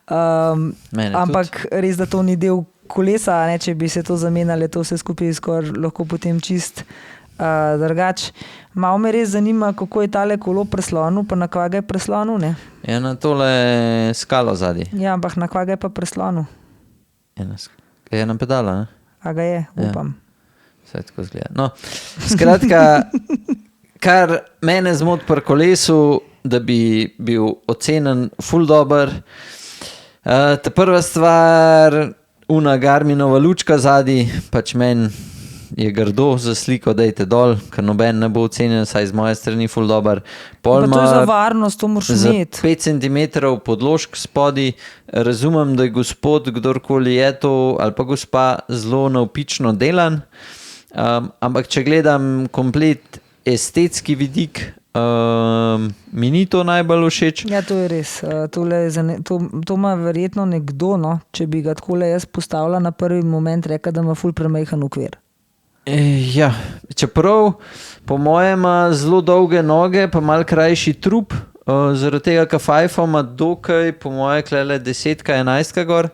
Ampak res, da to ni del kolesa, ne, če bi se to zamenjali, to vse skupaj skoraj lahko potem čist drugač. Malo me res zanima, kako je tale kolo preslonil, pa na kva ga je preslonil, ne? Je na tole skalo zadaj. Ja, ampak na kva ga je pa preslonil? Je na pedala, ne? A ga je, upam. Vse tako zgleda. No, skratka, kar mene zmot pri kolesu, da bi bil ocenjen ful dober. Ta prva stvar, una Garminova lučka zadaj, pač meni je grdo za sliko, dajte dol, ker noben ne bo ocenjen, saj z moje strani ful dober. Pa to je za varnost, to moraš imeti. Za 5 cm podložk spodaj, razumem, da je gospod, kdorkoli je to, ali pa gospa, zelo navpično delan, ampak če gledam komplet estetski vidik, mi ni to najbolj všeč. Ja, to je res. To ima verjetno nekdo, no, če bi ga takole jaz postavila na prvi moment, reka, da ima ful premajhen okvir. Ja, čeprav po mojem ima zelo dolge noge, pa malo krajši trup, zaradi tega, ker Fajfo ima dokaj, po moje, klele 10, 11 gor.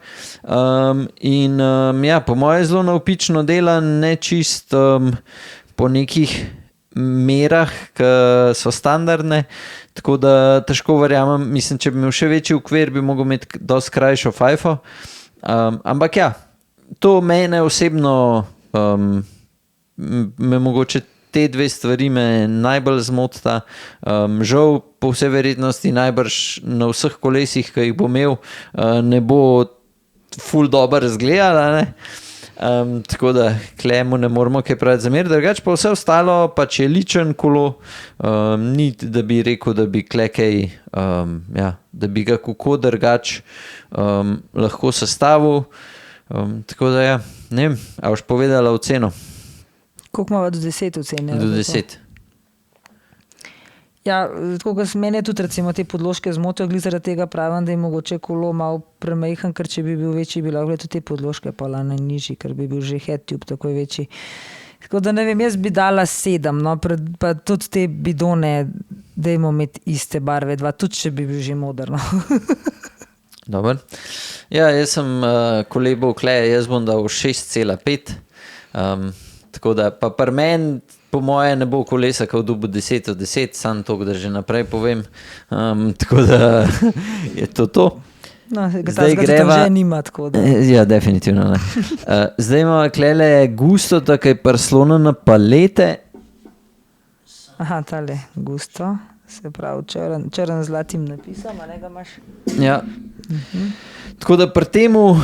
Ja, po moje zelo navpično delan, ne čist po nekih merah, ki so standardne, tako da težko verjamem, mislim, če bi imel še večji okvir, bi mogel imeti dosti krajšo Fajfo. Ampak ja, to mene osebno me mogoče te 2 stvari me najbolj zmotita. Žal po vsej verjetnosti najbrž na vseh kolesih, ki jih bo imel, ne bo ful dobro izgledala, ne? Tako da klemu ne moramo kaj pravi zamer, drugače pa vse ostalo pač je ličen kolo, ni da bi rekel, da bi kle kaj, da bi ga kako drugač lahko sestavil, tako da ja, ne vem, a boš povedala oceno? Koliko imava do 10 ocene? Do 10. Ja, tako kot mene tudi recimo te podložke zmotijo, glih zaradi tega pravim, da je mogoče kolo malo premajhen, ker če bi bil večji, bi lahko tudi te podložke pa najnižji, ker bi bil že headtube takoj večji. Tako da ne vem, jaz bi dala 7, no, pa tudi te bidone, dajmo imeti iste barve, 2, tudi če bi bil že moderno. Dobar. Ja, jaz sem kolebo vkleje, jaz bom dal 6,5, tako da pa pri meni po moje ne bo kolesa, ko dobo 10 od 10, sam to, da že naprej povem, tako da je to. No, zdaj greva... že nima, tako da. Ja, definitivno ne. Zdaj imamo klele gusto, tako je prislona na palete. Aha, tale gusto, se pravi črn zlatim napisom, a ne ga imaš? Ja. Tako da pri temu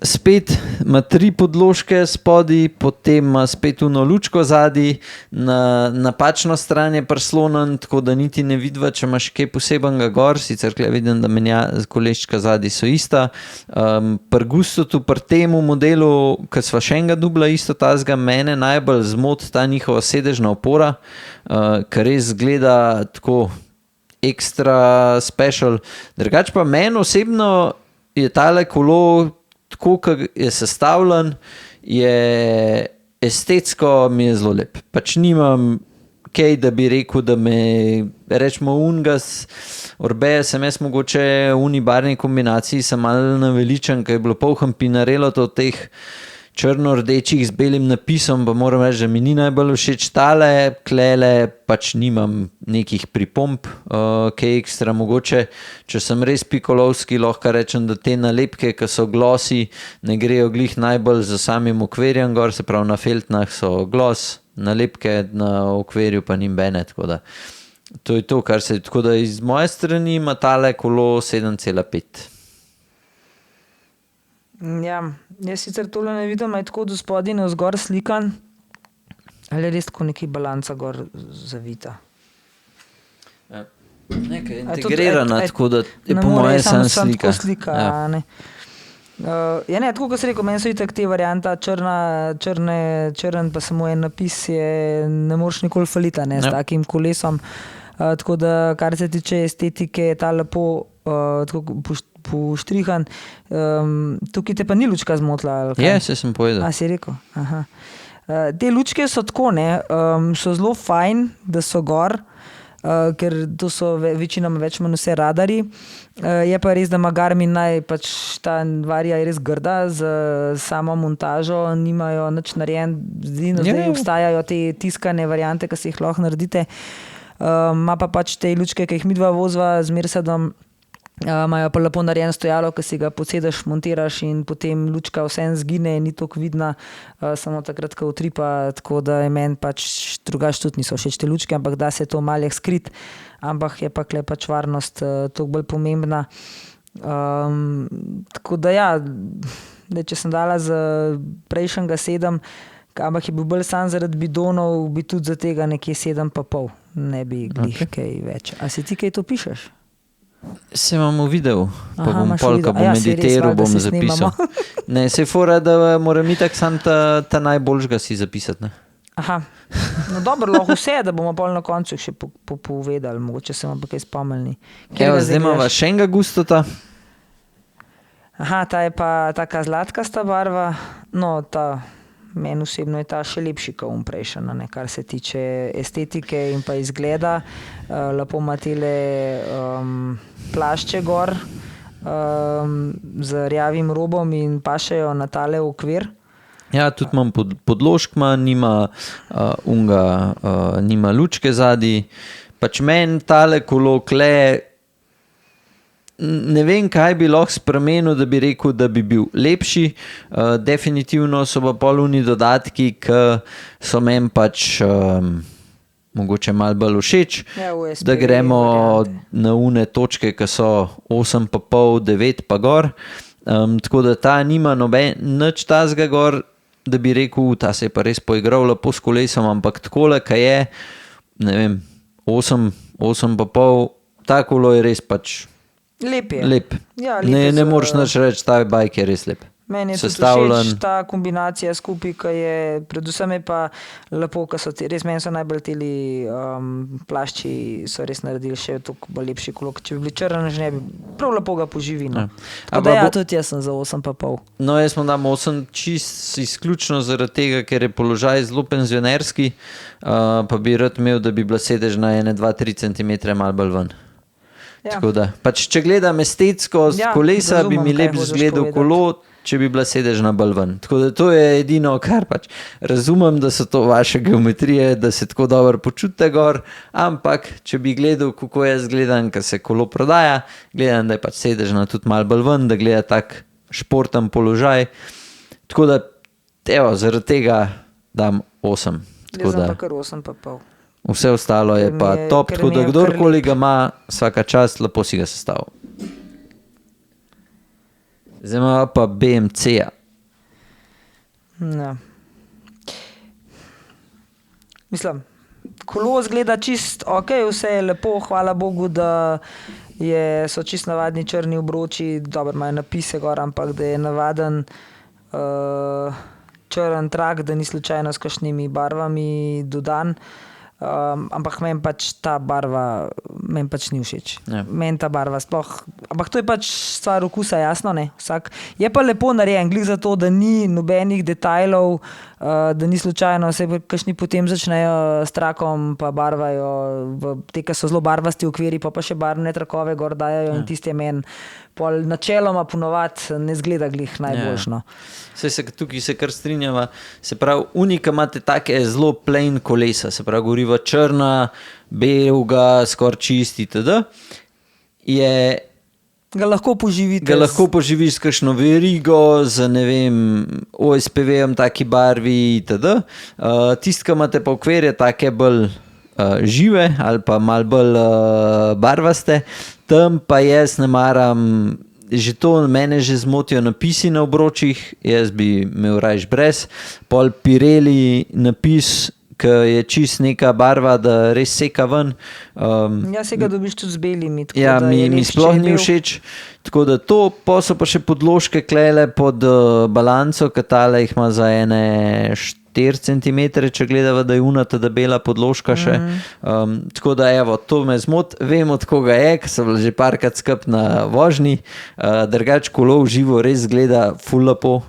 spet ima 3 podložke spodaj, potem ima spet uno lučko zadaj, na napačno stran je prislonjen, tako da niti ne vidiva, če imaš kaj posebenega gor, sicer kle vidim, da koleščka zadaj so ista. Pri Gustotu, pri temu modelu, ki sva še enega dubla isto tazga, mene najbolj zmot ta njihova sedežna opora, ker res gleda tako ekstra special. Drugač pa meni osebno je tale kolo, tako kot je sestavljen, je estetsko mi je zelo lep. Pač nimam kaj, da bi rekel, da me rečemo ungas, Orbeja sem jaz mogoče uni barni kombinaciji sem malo naveličen, ker je bilo polhem pinarelo to teh črno-rdečih z belim napisom, pa moram reči, da mi ni najbolj všeč tale, klele, pač nimam nekih pripomb, kaj ekstra mogoče, če sem res pikolovski, lahko rečem, da te nalepke, ki so glosi, ne grejo glih najbolj za samim okvirjem gor, se pravi na feltnah so glos, nalepke na okvirju pa ni bene, tako da to je to, kar se, tako da iz moje strani ima tale kolo 7,5. Ja, jaz sicer tole ne vidim, je tako do spodaj navzgor slikan, ali res tako nekaj balanca gor zavita. Nekaj integrirana, tako da je po mojem samo slika. Ja. Ne. Ne, tako kot si rekel, meni so itak te varianta črn pa samo en napis ne moreš nikoli faliti, ne, s takim kolesom. Tako da, kar se tiče estetike, je ta lepo tako poštrihan. Tukaj te pa ni lučka zmotila, ali kaj? Se sem povedal. A, si rekel? Aha. Te lučke so tako, ne, so zelo fajn, da so gor, ker to so večinoma več manj vse radari. Je pa res, da ima Garmin ta varija je res grda, z samo montažo nimajo nič narejen, zdaj obstajajo te tiskane variante, ki si jih lahko naredite. Ima pa pač te lučke, ki jih midva vozva z Mercedom, imajo pa lepo narejeno stojalo, ki si ga posedeš, montiraš in potem lučka vsem zgine, ni toliko vidna, samo takrat, ko utripa, tako da je meni pač drugače tudi niso všeč te lučke, ampak da se to malje skrit, ampak je pa kle pač varnost toliko bolj pomembna. Tako da ja, če sem dala za prejšnjega 7, ampak je bil bolj sam zaradi bidonov, bi tudi za tega nekje 7,5, ne bi glih kaj več. A si ti kaj to pišeš? Se imamo video, pa bom polka, bom meditiral, bom zapisal. Ne, se je fora, da moram itak sam ta najboljšega si zapisati, ne? Aha, no dobro, lahko vse, da bomo pol na koncu še povedali, mogoče se vam pa kaj spomnili. Evo, zdaj imamo še enega gustota. Aha, ta je pa taka zlatkasta barva, no ta... Meni osebno je ta še lepši kot prejšnji, kar se tiče estetike in pa izgleda. Lepo ima tele plašče gor z rjavim robom in pašejo na tale okvir. Ja, tudi imam podložk, nima lučke zadaj. Pač meni tale kolo kle, ne vem, kaj bi lahko spremenil, da bi rekel, da bi bil lepši. Definitivno so pa poluni dodatki, ki so meni pač mogoče malo bolj všeč, da gremo na une točke, ki so 8,5, 9 pa gor. Tako da ta nima nič tazga gor, da bi rekel, ta se je pa res poigral lepo s kolesom, ampak takole, kaj je, ne vem, 8,5, ta kolo je res pač lep je. Lep. Ja, ne moreš nič reči, ta bajk je res lep. Meni je tudi všeč ta kombinacija skupaj, ki je, predvsem je pa lepo, ker so res, meni so najbolj teli plašči, so res naredili še toliko bolj lepši kolo, če bi bili črni, že ne bi prav lepo ga poživi. No. Tudi jaz sem za 8,5. No, jaz mu dam 8 čist izključno zaradi tega, ker je položaj zelo penzionerski, pa bi rad imel, da bi bila sedežna 1-2-3 cm malo bolj ven. Ja. Tako da, pač če gledam estetsko z kolesa, bi mi lep zgledal kolo, če bi bila sedežna bolj ven. Tako da to je edino, kar pač razumem, da so to vaše geometrije, da se tako dobro počutite gor, ampak če bi gledal, kako jaz gledam, ko se kolo prodaja, gledam, da je pač sedežna tudi malo bolj ven, da gleda tak športen položaj. Tako da, evo, zaradi tega dam 8. Jaz sem pa kar 8,5. Vse ostalo je pa top, tako da kdorkoli ga ima, vsaka čast, lepo si ga sestavil. Zdaj ima pa BMC-ja. Ja. Mislim, kolo zgleda čist ok, vse je lepo, hvala Bogu, da so čist navadni črni obroči, dobro, imajo napise gor, ampak da je navaden črn trak, da ni slučajno s kakšnimi barvami dodan. Ampak meni pač ta barva ni všeč. Ja. Meni ta barva sploh, ampak to je pač stvar okusa, jasno, ne? Vsak je pa lepo narejen, glih zato, da ni nobenih detajlov, da ni slučajno, se kakšni potem začnejo s trakom pa barvajo, te, ki so zelo barvasti okviri, pa še barvne trakove gor dajajo. Ja. In tiste meni pol načeloma ponovadi ne zgleda glih najboljšno. Tukaj se kar strinjava, se pravi, unika imate take zelo plain kolesa, se pravi, goriva črna, belega, skoraj čisti, itd. Ga lahko poživite. Ga lahko poživiš s kakšno verigo, z ne vem, OSPV-jem taki barvi, itd. Tisti, ki imate pa okvirje take bolj žive ali pa malo bolj barvaste, tam pa jaz ne maram, že to mene že zmotijo napisi na obročih, jaz bi imel rajš brez, pol Pirelli napis, ki je čist neka barva, da res seka ven. Ja, se ga dobiš tudi z belimi. Tako, Ja, da je mi lepši, sploh če je ni bel. všeč. Tako da to, pa so pa še podložke klele pod balanco, ki tale jih ima za ene 4 cm, če gledava, da je unata debela podložka še. Tako da evo, to me zmot, vem od koga je, ker sem bila že parkrat skup na vožnji. Drugač kolo v živo res gleda ful lepo.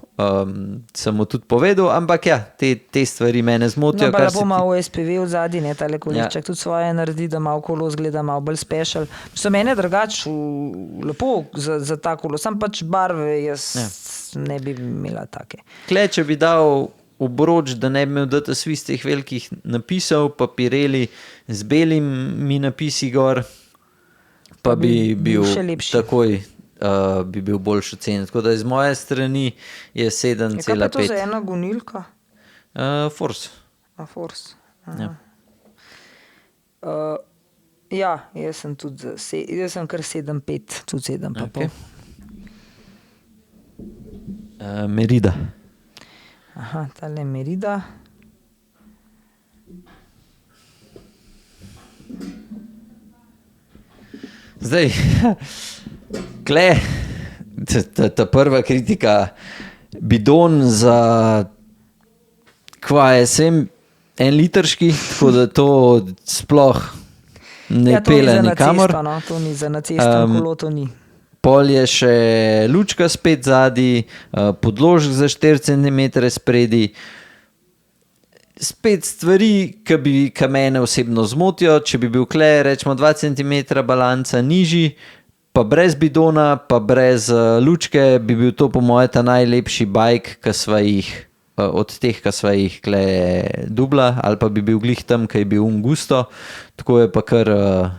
Sem mu tudi povedal, ampak ja, te stvari mene zmotijo. No, pa kar lepo se ima v SPV v zadnji, ne, tale kolišček tudi svoje naredi, da malo kolo zgleda malo bolj special. So mene drugač lepo za ta kolo, sam pač barve jaz ne bi imela take. Kle, če bi dal obroč, da ne bi imel DTS teh velikih napisov, pa Pirelli z belimi napisi gor, pa bi bil še lepši. takoj bi bil boljši ocen. Tako da iz moje strani je Kaj pa je to 7,5. za ena gonilka? Force. A Force. Ja. Ja, jaz sem kar 7,5, tudi 7 pa pol. Okay. Merida. Aha, tale Merida. Zdaj, kle, ta prva kritika, bidon za kva je sem, 1 litrški, tako da to sploh ne Ja, to ni pele za na nikamor. cesto, no, to ni za na cesto, kolo to ni. Pol je še lučka spet zadaj, podložek za 4 cm spredi. Spet stvari, ki mene osebno zmotijo, če bi bil kle, rečemo 2 cm balanca nižji, pa brez bidona, pa brez lučke, bi bil to po moje ta najlepši bajk, ki sva jih od teh, ki sva jih kle dubla, ali pa bi bil glih tam, ki je bil gusto. Tako je pa kar,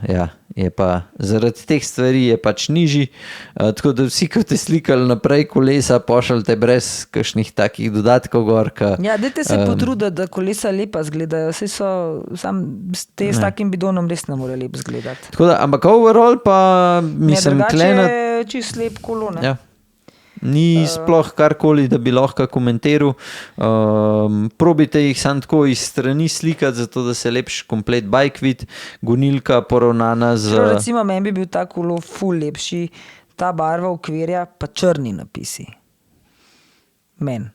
ja, je pa zaradi teh stvari je pač nižji. Tako da vsi, ki ste slikali naprej kolesa, pošaljte brez kakšnih takih dodatkov gor. Ja, dajte se potruditi, da kolesa lepa izgledajo. Saj so, sam s takim bidonom res ne more lep izgledati. Tako da, ampak overall pa mislim, klena. Je čist lep kolo, ne? Ja. Ni sploh karkoli, da bi lahko komentiral. Probite jih samo tako iz strani slikati, zato da se lepši komplet bike vid, gonilka poravnana z... Recimo, meni bi bil ta kolo ful lepši, ta barva okvirja, pa črni napisi. Men.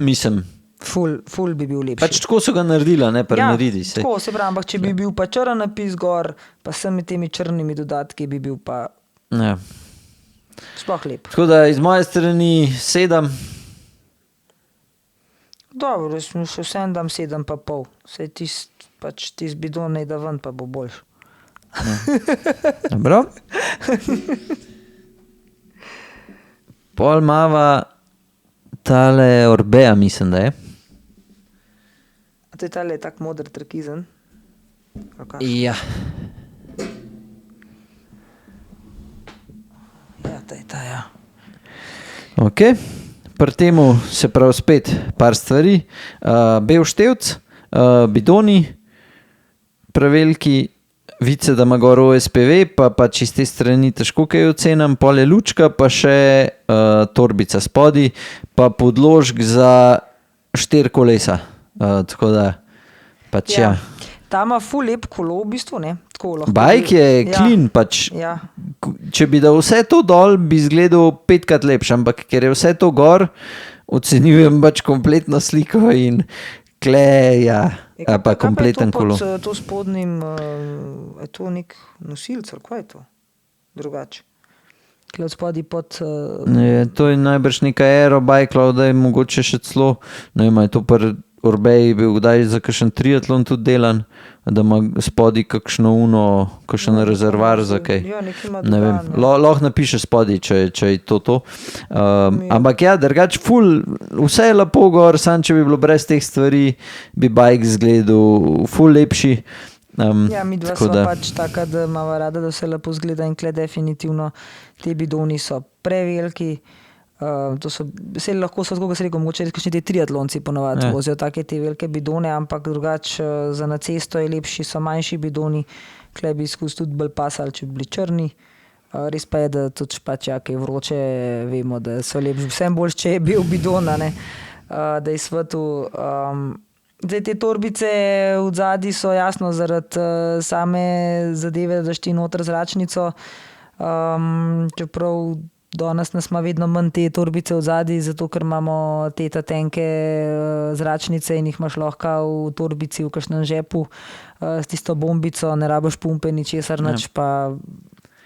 Mislim. Ful bi bil lepši. Pač tako so ga naredila, ne pa ja, Meridi. Tako se pravi, ampak če bi bil pa črn napis gor, pa s temi črnimi dodatki bi bil pa... Ja. Sploh lep. Tako da iz moje strani 7. Dobro, jaz mi še vsem dam 7 pa pol. Saj tist bidon ne da ven, pa bo boljš. Dobro. Pol mava tale Orbea, mislim, da je. A to je tale tak moder trkizen? Ja. Ja, to je ta, ja. Ok, pri temu se pravi spet par stvari. Bel števc, bidoni, preveliki, vice, da ima gor OSPV, pa iz te strani težko kaj ocenim, pol je lučka, pa še torbica spodi, pa podložk za 4 kolesa. Tako da, pač ja. Ta ima ful lep kolo v bistvu, ne? Bajk je clean, pač. Ja. Če bi dal vse to dol, bi izgledal 5krat lepše, ampak ker je vse to gor, ocenjujem pač kompletno sliko in kle, ja, pa kompleten kolo. Kaj pa je to pod to spodnjim, je to nek nosilc, ali kaj je to? Drugače. Kle od spodi pod... To je najbrž neka aerobike, da je mogoče še celo, ne vem, je to Orbeji bil kdaj za kakšen triatlon tudi delan, da ima spodi kakšen rezervar za kaj. Ja, ne vem, lahko napiše spodi, če je to. Ampak ja, drugač ful, vse je lepo gor, sam če bi bilo brez teh stvari, bi bike izgledal ful lepši. Ja, mi dva sva pač taka, da imava rada, da vse lepo izgleda in kle definitivno te bidoni so preveliki. Lahko so tako, kot se rekel, mogoče kakšni te triatlonci ponavadi vozijo take te velike bidone, ampak drugače za na cesto je lepši, so manjši bidoni, kle bi izkus tudi bolj pasali, če bi bili črni. Res pa je, da tudi pač ja, kaj vroče, vemo, da so lepši, vsem bolj, če je bil bidon, ne, da je svetu. Zdaj, te torbice v zadnji so jasno zaradi same zadeve, da daš ti noter zračnico. Čeprav danes nas ima vedno manj te torbice v zadnji, zato ker imamo te tenke zračnice in jih imaš lahko v torbici, v kakšnem žepu s tisto bombico, ne rabiš pumpe, ničesar nič, pa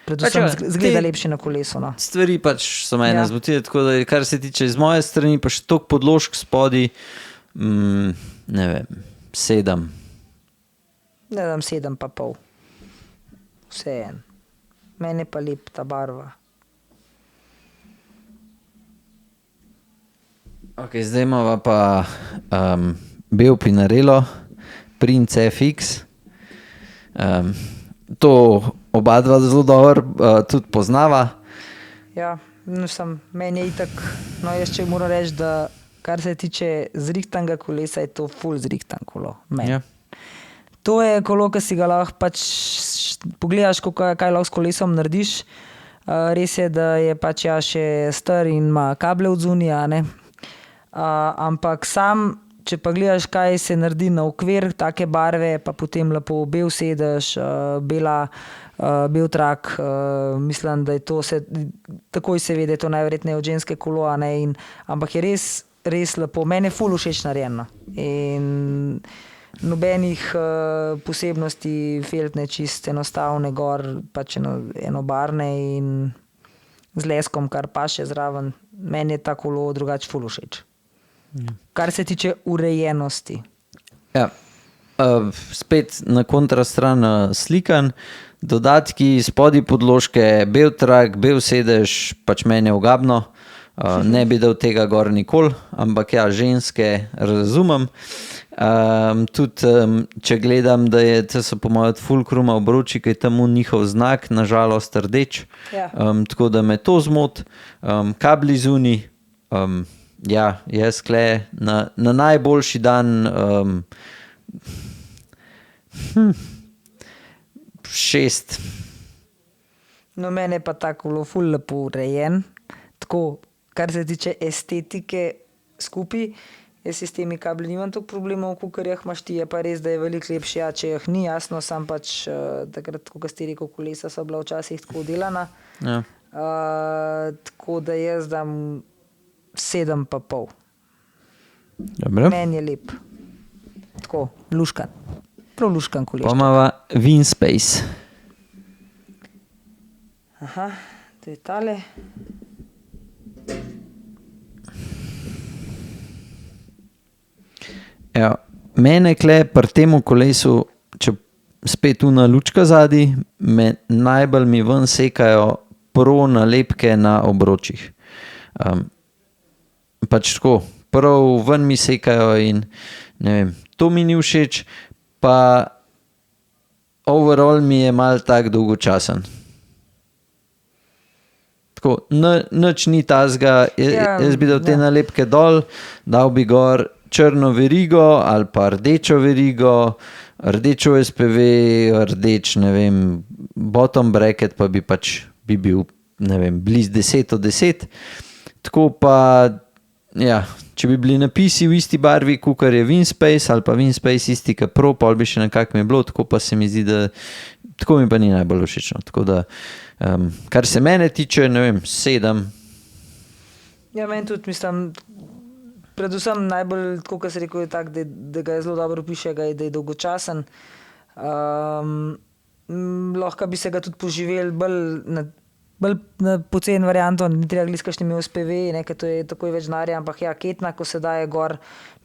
predvsem zgleda lepše na kolesu. No. Stvari pač so mene zmotile, tako da kar se tiče z moje strani, pa še toliko podložk spodi, ne vem, 7. Ne vem, 7,5. Vseeno. Meni pa lep ta barva. Ok, zdaj imamo pa bel Pinarello, Prince FX. To oba dva zelo dobro tudi poznava. Ja, meni je itak, no jaz če moram reči, da kar se tiče zrihtanga kolesa, je to ful zrihtan kolo. Ja. To je kolo, ki si ga lahko pač pogledaš, kaj lahko s kolesom narediš. Res je, da je pač še star in ima kable od zunija, ne. Ampak sam, če pa gledaš, kaj se naredi na okvir take barve, pa potem lepo bel sedež, bel trak, mislim, da je to takoj se ve, da je to najverjetneje od ženske kolo, ne, ampak je res lepo. Meni je ful všeč narejeno in nobenih posebnosti feltne, čist enostavne gor, pač enobarne in z leskom, kar paše zraven. Meni je ta kolo drugače ful všeč. Kar se tiče urejenosti. Ja, spet na kontrastran slikan, dodatki, spodi podložke, bel trak, bel sedež, pač meni je ugabno. Ne bi dal tega gor nikoli, ampak ja, ženske razumem. Tudi, če gledam, da to so po mojem ful kruma obroči, ki je tam njihov znak, nažalost rdeč. Ja. Tako da me to zmot. Kabli zunaj, ja, jaz kle na najboljši dan 6. No, mene pa ta kolo ful lepo urejen. Tako, kar se tiče estetike skupaj, jaz s temi kabli nimam toliko problemov, kakor jih imaš ti, je pa res, da je veliko lepše, če jih ni, jasno, sam pač takrat, ko ste rekel, kolesa so bila včasih tako delana. Ja. Tako da jaz dam 7,5. Dobro. Meni je lep. Tako, luškan. Prav luškan kolešček. Pa imava Winspace. Aha, to je tale. Ja, mene kle pri temu kolesu, če spet una lučka zadaj, najbolj mi ven sekajo pro nalepke na obročih. Pač tako, prav ven mi sekajo in ne vem, to mi ni všeč, pa overall mi je malo tak dolgočasen. Tako, nič ni tazga, jaz bi dal te nalepke dol, dal bi gor črno verigo ali pa rdečo verigo, rdečo SPV, rdeč, ne vem, bottom bracket, pa bi bil, ne vem, bliz 10 od 10. Tako pa, ja, če bi bili napisi v isti barvi, kakor je Winspace, ali pa Winspace isti kot Pro, pol bi še nekako mi je bilo, tako pa se mi zdi, da tako mi pa ni najbolj všečno. Tako da, kar se mene tiče, ne vem, 7. Ja, meni tudi, mislim, predvsem najbolj, tako kot si rekel, je tak, da ga je zelo dobro piše, da je dolgočasen. Lahko bi se ga tudi poživeli bolj na poceni varianto, ni treba glih s kakšnimi SPV, ker to je takoj več denarja, ampak ja, ketna, ko se daje gor,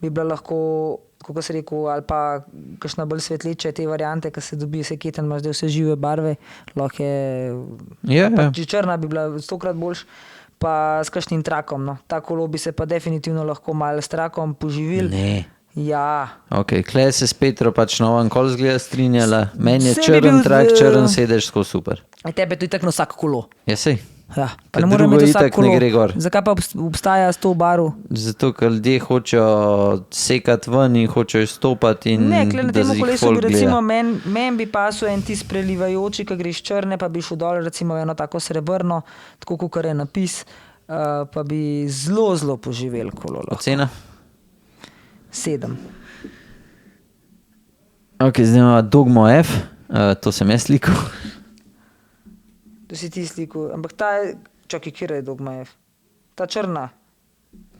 bi bila lahko, kako si rekel, ali pa kakšna bolj svetleče te variante, ki se dobi, se keten imaš zdaj vse žive barve, lahko je, pač črna bi bila 100-krat boljš, pa s kakšnim trakom, no. Ta kolo bi se pa definitivno lahko malo s trakom poživil. Ne. Ja. Ok, kle se s Petro pač na ovan kol zgleda strinjala. Meni je črn trak, črn sedež, tako super. A tebe to itak na vsak kolo. Ja, sej. Ja, pa Ker ne more drugo imeti vsak itak ne kolo. gre gor. Zakaj pa obstaja 100 barv? Zato, ker ljudje hočejo sekati ven in hočejo izstopati in Ne, kle na da tem jih kolesu folk bi recimo gleda. meni bi pasel en tis prelivajoči, ki greš črne, pa bi šel dol recimo eno tako srebrno, tako kakor je napis, pa bi zelo poživel kolo lahko. Ocena? 7. Ok, zdaj imamo Dogmo F, to sem jaz slikal. To si ti slikal. Ampak ta je, čakaj, kjer je Dogma F? Ta črna.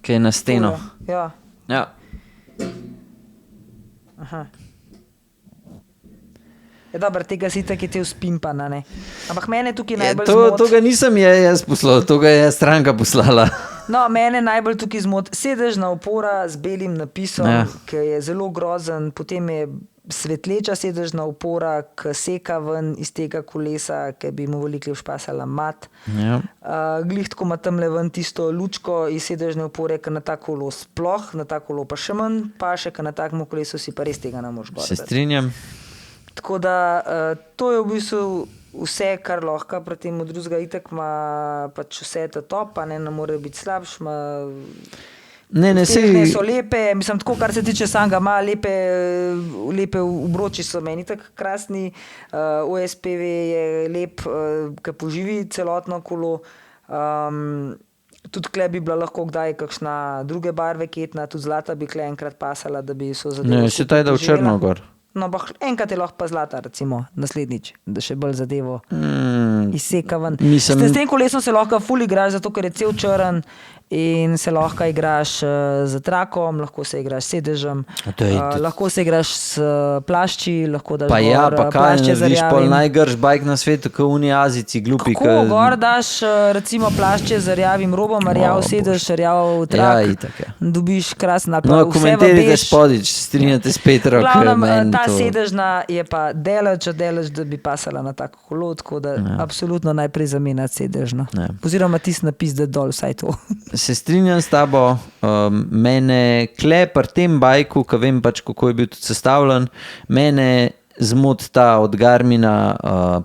Ki je na steno. Tole. Ja. Ja. Aha. Je dobro, tega si tako je te uspimpana, ne. Ampak mene tukaj najbolj zmot. To ga nisem jaz poslal, to ga je stranka poslala. No, mene najbolj tukaj zmot sedežna opora z belim napisom, ki je zelo grozen, potem je svetleča sedežna opora, ki seka ven iz tega kolesa, ki bi mu veliko špasala mat. Ja. Glih tako ima tamle ven tisto lučko iz sedežne opore, ki na ta kolo sploh, na ta kolo pa še manj paše, ki na takem kolesu si pa res tega ne moreš gledati. Se strinjam. Tako da to je v bistvu vse, kar lahko pri tem drugega itak ima pač vse ta top, ne more biti slabš, ima sej... so lepe, mislim tako, kar se tiče samega, ima lepe obroči so meni tako krasni, OSPV je lep, ki poživi celotno kolo, tudi kle bi bila lahko kdaj kakšna druge barve ketna, tudi zlata bi kle enkrat pasala, da bi so zadevo Ne, se taj da v Črnogor. No, pa enkrat je lahko pa zlata, recimo, naslednjič, da še bolj zadevo izseka ven. S tem kolesom se lahko ful igraš, zato ker je cel črn in se lahko igraš z trakom, lahko se igraš s sedežem, lahko se igraš s plašči, lahko daš pa gor ja, pa kaj plašče narediš pol najgrš bajk na svetu, kot uni Azici, glupi. Kako gor daš recimo plašče z rjavim robom, rjav sedež, rjav trak, ja, itak, ja. Dobiš krasna, no, komentirajte spodič, strinjate s Petro, ta sedežna je pa deleč, da bi pasala na tako kolo, tako da absolutno najprej zamenjati sedežno. Oziroma tisti napis, da dol vsaj to. Se strinjam s tabo, mene kle pri tem bajku, ki vem pač, kako je bil tudi sestavljen, mene zmot ta od Garmina,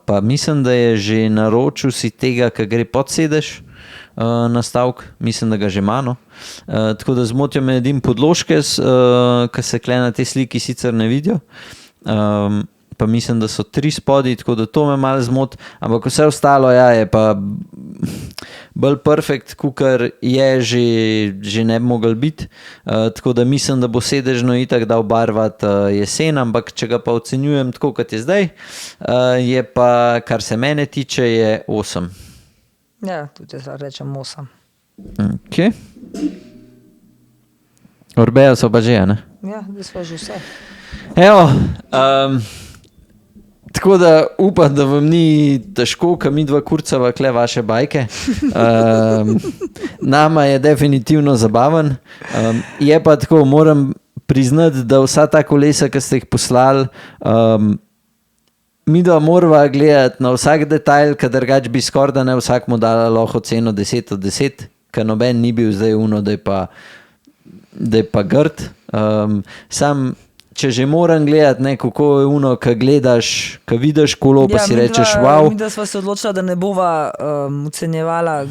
pa mislim, da je že naročil si tega, ki gre pod sedež nastavk, mislim, da ga že ima, no. Tako da zmotijo me edim podložke, ki se kle na te sliki sicer ne vidijo, pa mislim, da so 3 spodi, tako da to me malo zmot, ampak vse ostalo je pa bolj perfekt, kukar je že ne bi mogel biti, tako da mislim, da bo sedežno itak dal barvat jesen, ampak če ga pa ocenjujem tako, kot je zdaj, je pa, kar se mene tiče, je 8. Ja, tudi jaz rečem 8. Ok. Orbeja so pa že, ne? Ja, da smo že vse. Evo, tako da upam, da vam ni težko, ka mi dva kurcava kle vaše bajke. Nama je definitivno zabaven. Je pa tako, moram priznati, da vsa ta kolesa, ki ste jih poslali, mi da morava gledati na vsak detajl, ka drugač bi skoraj da ne vsak mu dala lahko ceno 10 od 10, ka noben ni bil zdaj uno, da je pa grd. Sam, če že moram gledati, ne, kako je uno, ka gledaš, ka vidiš kolo, pa si rečeš, wow. Mi da sva se odločila, da ne bova ocenjevala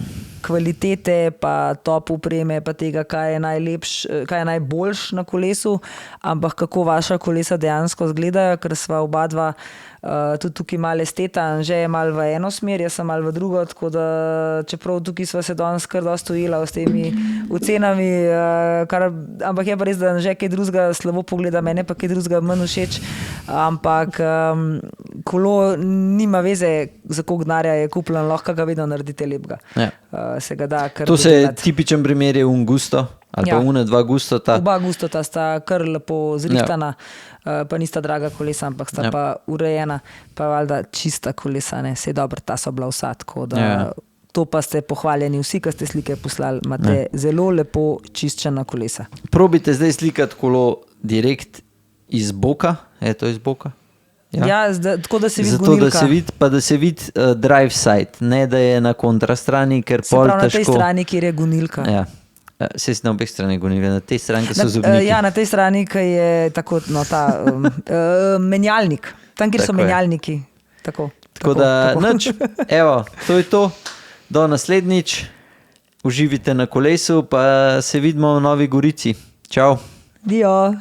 kvalitete, pa top upreme, pa tega, kaj je najboljš na kolesu, ampak kako vaša kolesa dejansko izgledajo, ker sva oba dva tudi tukaj malo esteta, že je malo v eno smer, jaz sem malo v drugo, tako da čeprav tukaj sva se danes kar dosti ujela s temi ocenami, ampak je pa res, da že kaj drugega slabo pogleda, mene pa kaj drugega manj všeč, ampak kolo nima veze, za koliko denarja je kupljen, lahko ga vedno naredite lepega. Ja. Se ga da kar to se je tipičen primer je un gusto, ali pa une dva gustota. Oba gustota sta kar lepo zrihtana, pa nista draga kolesa, ampak sta pa urejena, pa valjda čista kolesa, ne, sej dobro, ta so bila vsa, tako da to pa ste pohvaljeni vsi, ki ste slike poslali, imate zelo lepo čiščena kolesa. Probite zdaj slikati kolo direkt iz boka, je to iz boka? Ja, tako da se vidi zato, gonilka. Da se vidi, pa da se vidi drive side, ne da je na kontrastrani, ker pol težko. Se pravi na tej strani, kjer je gonilka. Ja. Se na obeh strani gonilka, na tej strani, ki so zubniki. Ja, na tej strani, ki je tako, no, ta menjalnik. Tam, kjer so menjalniki. Tako da, nič, evo, to je to. Do naslednjič. Uživite na kolesu, pa se vidimo v Novi Gorici. Čau. Dio.